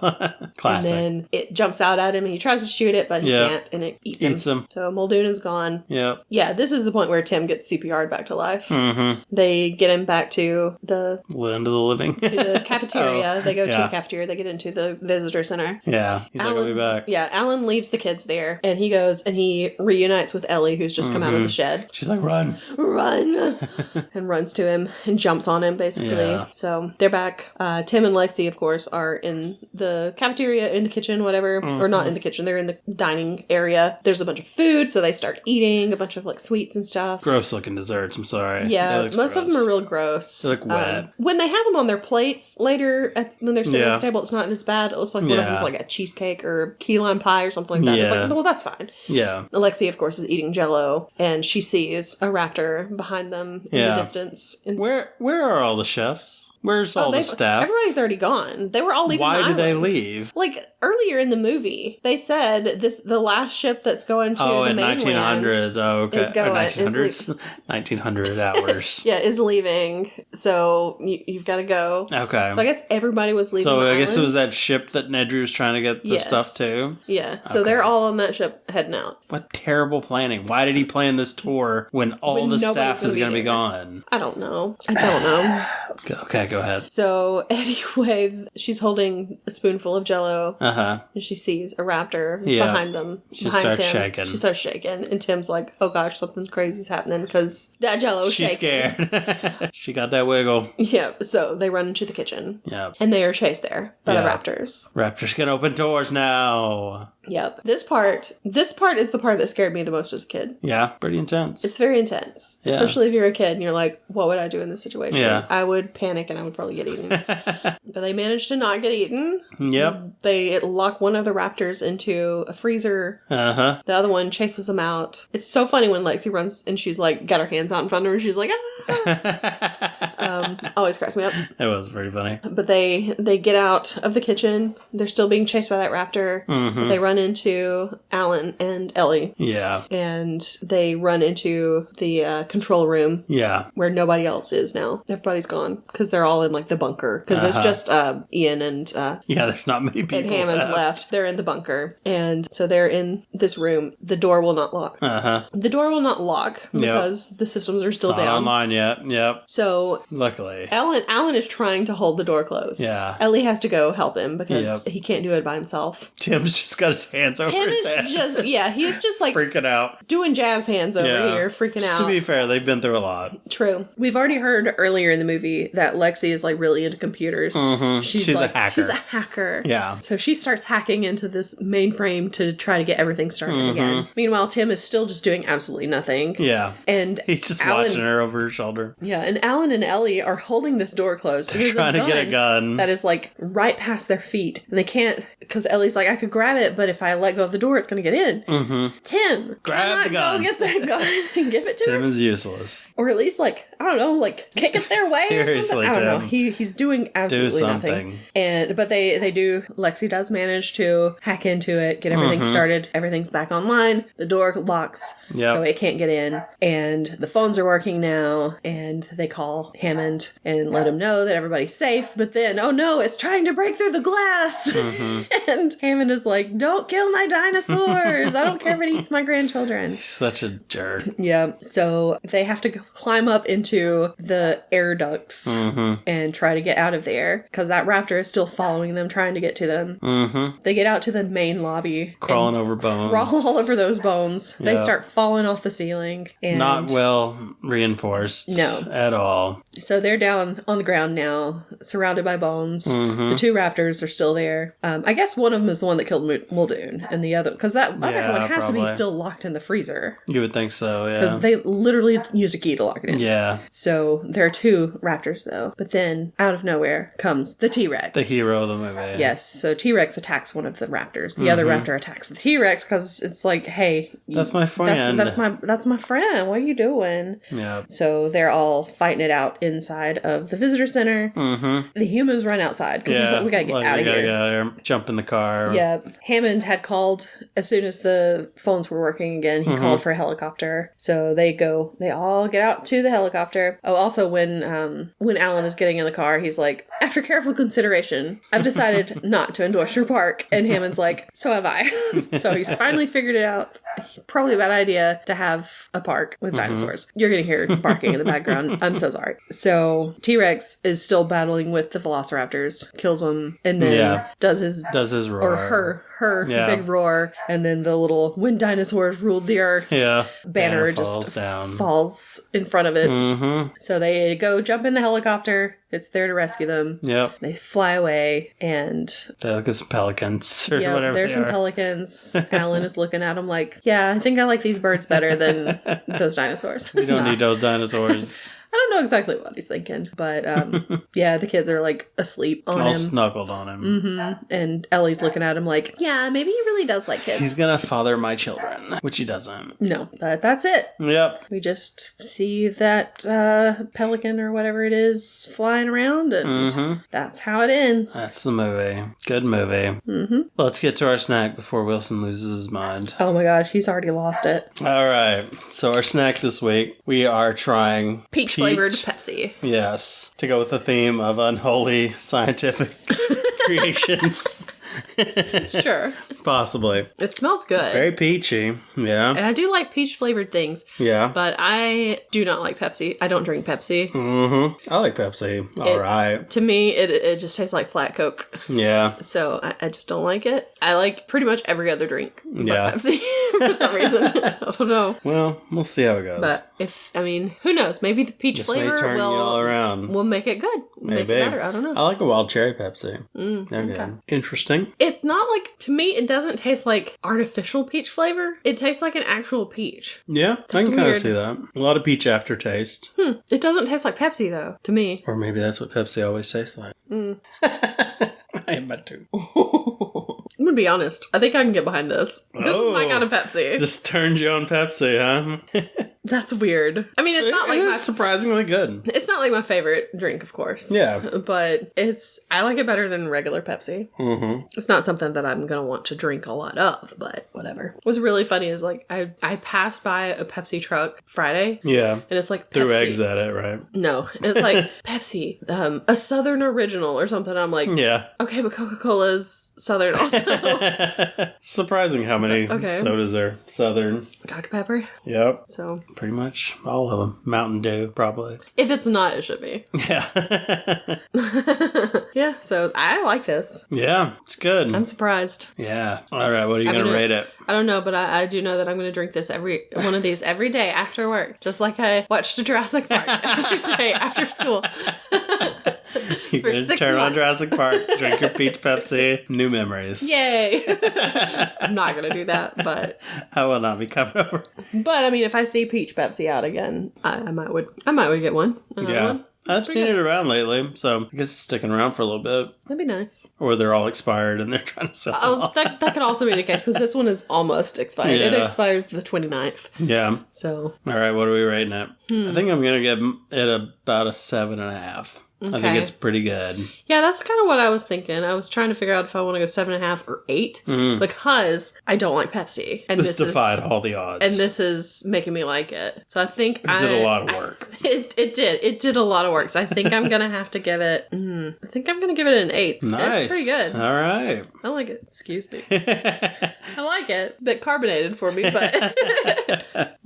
Classic. And then it jumps out at him and he tries to shoot it, but he can't. And it eats him. So Muldoon is gone. Yep. Yeah, this is the point where Tim gets CPR'd back to life. Mm-hmm. They get him back to the land of the living. To the cafeteria. They go to the cafeteria. They get into the visitor center. Yeah. He's like, I'll be back. Yeah, Alan leaves the kids there. And he goes and he reunites with Ellie, who's just come out of the shed. She's like, run. And runs to him and jumps on him, basically. Yeah. So they're back. Tim and Lexi, of course, are in the cafeteria, in the kitchen, whatever. whatever. Or not in the kitchen. They're in the dining area. There's a bunch of food, so they start eating a bunch of like sweets and stuff. Gross looking desserts. I'm sorry. Yeah, most of them are real gross. They look wet. When they have them on their plates later, when they're sitting at the table, it's not as bad. It looks like one of them's like a cheesecake or key lime pie or something like that. It's like, well, that's fine. Yeah. Alexi, of course, is eating Jell-O, and she sees a raptor behind them in the distance. And where are all the chefs? Where's all the staff? Everybody's already gone. They were all leaving the island. Why did they leave? Like, earlier in the movie, they said the last ship that's going to the mainland 1900s. Oh, okay. Is going, 1900s? 1900 hours. Yeah, is leaving. So, you've got to go. Okay. So, I guess everybody was leaving the I island. guess it was that ship that Nedry was trying to get the stuff to? Yeah. So, they're all on that ship heading out. What terrible planning. Why did he plan this tour when all the staff is going to be gone? I don't know. Okay, go ahead. So, anyway, she's holding a spoonful of Jell-O. Uh-huh. And she sees a raptor behind them. She starts shaking. She starts shaking. And Tim's like, oh gosh, something crazy's happening because that Jell-O's shaking. She's scared. She got that wiggle. Yeah. So, they run into the kitchen. Yeah. And they are chased there by the raptors. Raptors can open doors now. Yep. This part is the part that scared me the most as a kid. Yeah, pretty intense. It's very intense. Yeah. Especially if you're a kid and you're like, what would I do in this situation? Yeah. I would panic and I would probably get eaten. But they managed to not get eaten. Yep. They lock one of the raptors into a freezer. Uh-huh. The other one chases them out. It's so funny when Lexi runs and she's like, got her hands out in front of her and she's like, always cracks me up. It was pretty funny. But they get out of the kitchen. They're still being chased by that raptor. Mm-hmm. They run into Alan and Ellie. Yeah. And they run into the control room. Yeah. Where nobody else is now. Everybody's gone. Because they're all in like the bunker. Because it's just Ian and... yeah, there's not many people and Hammond left. They're in the bunker. And so they're in this room. The door will not lock. Uh-huh. The door will not lock because the systems are still not down. Online yet. Yep. So... Luckily. Alan is trying to hold the door closed. Yeah. Ellie has to go help him because he can't do it by himself. Tim's just got his hands over his head. He's just like... freaking out. Doing jazz hands over here, freaking out. To be fair, they've been through a lot. True. We've already heard earlier in the movie that Lexi is like really into computers. Mm-hmm. She's like, a hacker. She's a hacker. Yeah. So she starts hacking into this mainframe to try to get everything started again. Meanwhile, Tim is still just doing absolutely nothing. Yeah. And he's just watching her over her shoulder. Yeah, and Alan and Ellie are holding this door closed. They're trying to get a gun. That is like right past their feet. And they can't, because Ellie's like, I could grab it, but if I let go of the door, it's going to get in. Mm-hmm. Tim, grab the gun. Go get that gun and give it to him. Tim is useless. Or at least like, I don't know, like kick it their way. Seriously, I don't know. Tim. He's doing absolutely nothing. But they do. Lexi does manage to hack into it, get everything started. Everything's back online. The door locks, so it can't get in. And the phones are working now. And they call Hammond and let him know that everybody's safe. But then, oh no, it's trying to break through the glass. And Hammond is like, don't kill my dinosaurs. I don't care if it eats my grandchildren. He's such a jerk. Yeah. So they have to climb up into the air ducts and try to get out of there because that raptor is still following them, trying to get to them. They get out to the main lobby. Crawling over bones. Crawl all over those bones. They start falling off the ceiling. And not well reinforced. No. At all. So they're down on the ground now, surrounded by bones. The two raptors are still there. I guess one of them is the one that killed Muldoon, and the other, because that other one has to be still locked in the freezer. You would think so, yeah. Because they literally used a key to lock it in. Yeah. So there are two raptors, though. But then, out of nowhere, comes the T-Rex. The hero of the movie. Yes. So T-Rex attacks one of the raptors. The other raptor attacks the T-Rex because it's like, hey, that's my friend. That's my friend. What are you doing? Yeah. So they're all fighting it out inside of the visitor center. The humans run outside because we gotta get out of here. Jump in the car. Yeah. Hammond had called as soon as the phones were working again. He called for a helicopter. So they all get out to the helicopter. Oh, also when Alan is getting in the car, he's like, after careful consideration, I've decided not to endorse your park. And Hammond's like, so have I. So he's finally figured it out. Probably a bad idea to have a park with dinosaurs. You're going to hear barking in the background. I'm so sorry. So T-Rex is still battling with the velociraptors, kills them, and then does his roar. Or her big roar, and then the little "When Dinosaurs Ruled the Earth" banner just falls in front of it. So they go jump in the helicopter, It's there to rescue them. Yep. They fly away, and they look at some pelicans or whatever. There's some pelicans. Alan is looking at them like, yeah, I think I like these birds better than those dinosaurs. We don't need those dinosaurs. I don't know exactly what he's thinking, but yeah, the kids are like asleep on all him. snuggled on him. Mm-hmm. And Ellie's looking at him like, yeah, maybe he really does like kids. He's gonna father my children, which he doesn't. No, that's it. Yep. We just see that pelican or whatever it is flying around, and that's how it ends. That's the movie. Good movie. Mm-hmm. Let's get to our snack before Wilson loses his mind. Oh my gosh, he's already lost it. All right. So our snack this week, we are trying peach-flavored Pepsi. Yes. To go with the theme of unholy scientific creations. Sure. Possibly. It smells good. Very peachy. Yeah. And I do like peach-flavored things. Yeah. But I do not like Pepsi. I don't drink Pepsi. Mm-hmm. I like Pepsi. All right. To me, it just tastes like flat Coke. Yeah. So I just don't like it. I like pretty much every other drink but Pepsi for some reason. I don't know. Well, we'll see how it goes. But who knows? Maybe the peach Just flavor may turn you all around. will make it good. Maybe. Make it better. I don't know. I like a wild cherry Pepsi. They're okay. good. Interesting. It's not like, to me, it doesn't taste like artificial peach flavor. It tastes like an actual peach. Yeah, I can kind of see that. A lot of peach aftertaste. It doesn't taste like Pepsi, though, to me. Or maybe that's what Pepsi always tastes like. I am meant to. I'm gonna be honest. I think I can get behind this. This is my kind of Pepsi. Just turned you on Pepsi, huh? That's weird. I mean, it's not like it's surprisingly good. It's not like my favorite drink, of course. Yeah. But I like it better than regular Pepsi. Mm-hmm. It's not something that I'm going to want to drink a lot of, but whatever. What's really funny is like I passed by a Pepsi truck Friday. Yeah. And it's like Pepsi. Threw eggs at it, right? No. It's like Pepsi, a Southern original or something. I'm like, yeah. Okay, but Coca-Cola's Southern also. It's surprising how many sodas are Southern. Dr. Pepper. Yep. So pretty much all of them. Mountain Dew, probably. If it's not, it should be. Yeah. Yeah, so I like this. Yeah, it's good. I'm surprised. Yeah. All right, what are you going to rate it? I don't know, but I do know that I'm going to drink this one of these every day after work. Just like I watched Jurassic Park every day after school. You can turn on Jurassic Park, drink your peach Pepsi, new memories. Yay! I'm not going to do that, but I will not be coming over. But I mean, if I see peach Pepsi out again, I might would get one. One. I've seen it around lately, so I guess it's sticking around for a little bit. That'd be nice. Or they're all expired and they're trying to sell them all. That could also be the case, because this one is almost expired. Yeah. It expires the 29th. Yeah. So. All right, what are we rating it? I think I'm going to give it about a 7.5. Okay. I think it's pretty good. Yeah, that's kind of what I was thinking. I was trying to figure out if I want to go 7.5 or 8 because I don't like Pepsi. And this defied all the odds. And this is making me like it. So I think it did a lot of work. It did. It did a lot of work. So I think I'm going to have to give it, I think I'm going to give it an 8. Nice. That's pretty good. All right. I like it. Excuse me. I like it. A bit carbonated for me, but.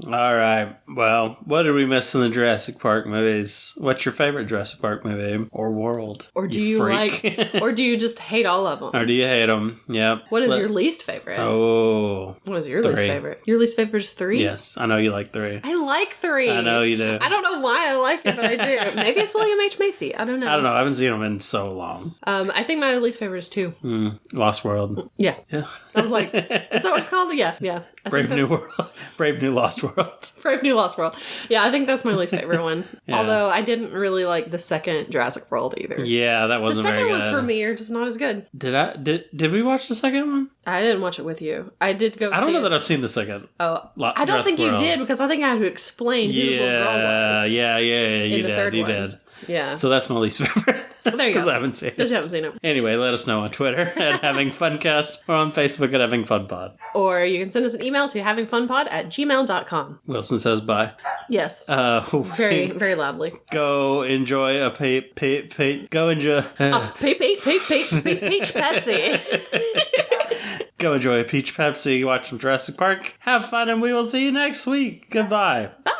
All right. Well, what did we miss in the Jurassic Park movies? What's your favorite Jurassic Park movie or world? Or do you or do you just hate all of them? Or do you hate them? Yep. What is your least favorite? Oh. What is your 3. least favorite? Your least favorite is 3? Yes. I know you like 3. I like 3. I know you do. I don't know why I like it, but I do. Maybe it's William H. Macy. I don't know. I haven't seen them in so long. I think my least favorite is 2. Lost World. Yeah. Yeah. I was like, is that what it's called? Yeah. Yeah. Brave New World. Brave New Lost World. Brave New Lost World. Yeah, I think that's my least favorite one. Yeah. Although I didn't really like the second Jurassic World either. Yeah, that wasn't very good. The second ones for me are just not as good. Did we watch the second one? I didn't watch it with you. I did go. I don't know that I've seen the second. Oh, I don't think you did, because I think I had to explain who the little girl was. Yeah. You did. Yeah. So that's my least favorite. There you go. Because I haven't seen it. Because you haven't seen it. Anyway, let us know on Twitter at HavingFunCast or on Facebook at HavingFunPod. Or you can send us an email to havingfunpod@gmail.com. Wilson says bye. Yes. Very, very loudly. Go enjoy a go enjoy peach Pepsi. Go enjoy a peach Pepsi, watch some Jurassic Park, have fun, and we will see you next week. Goodbye. Bye.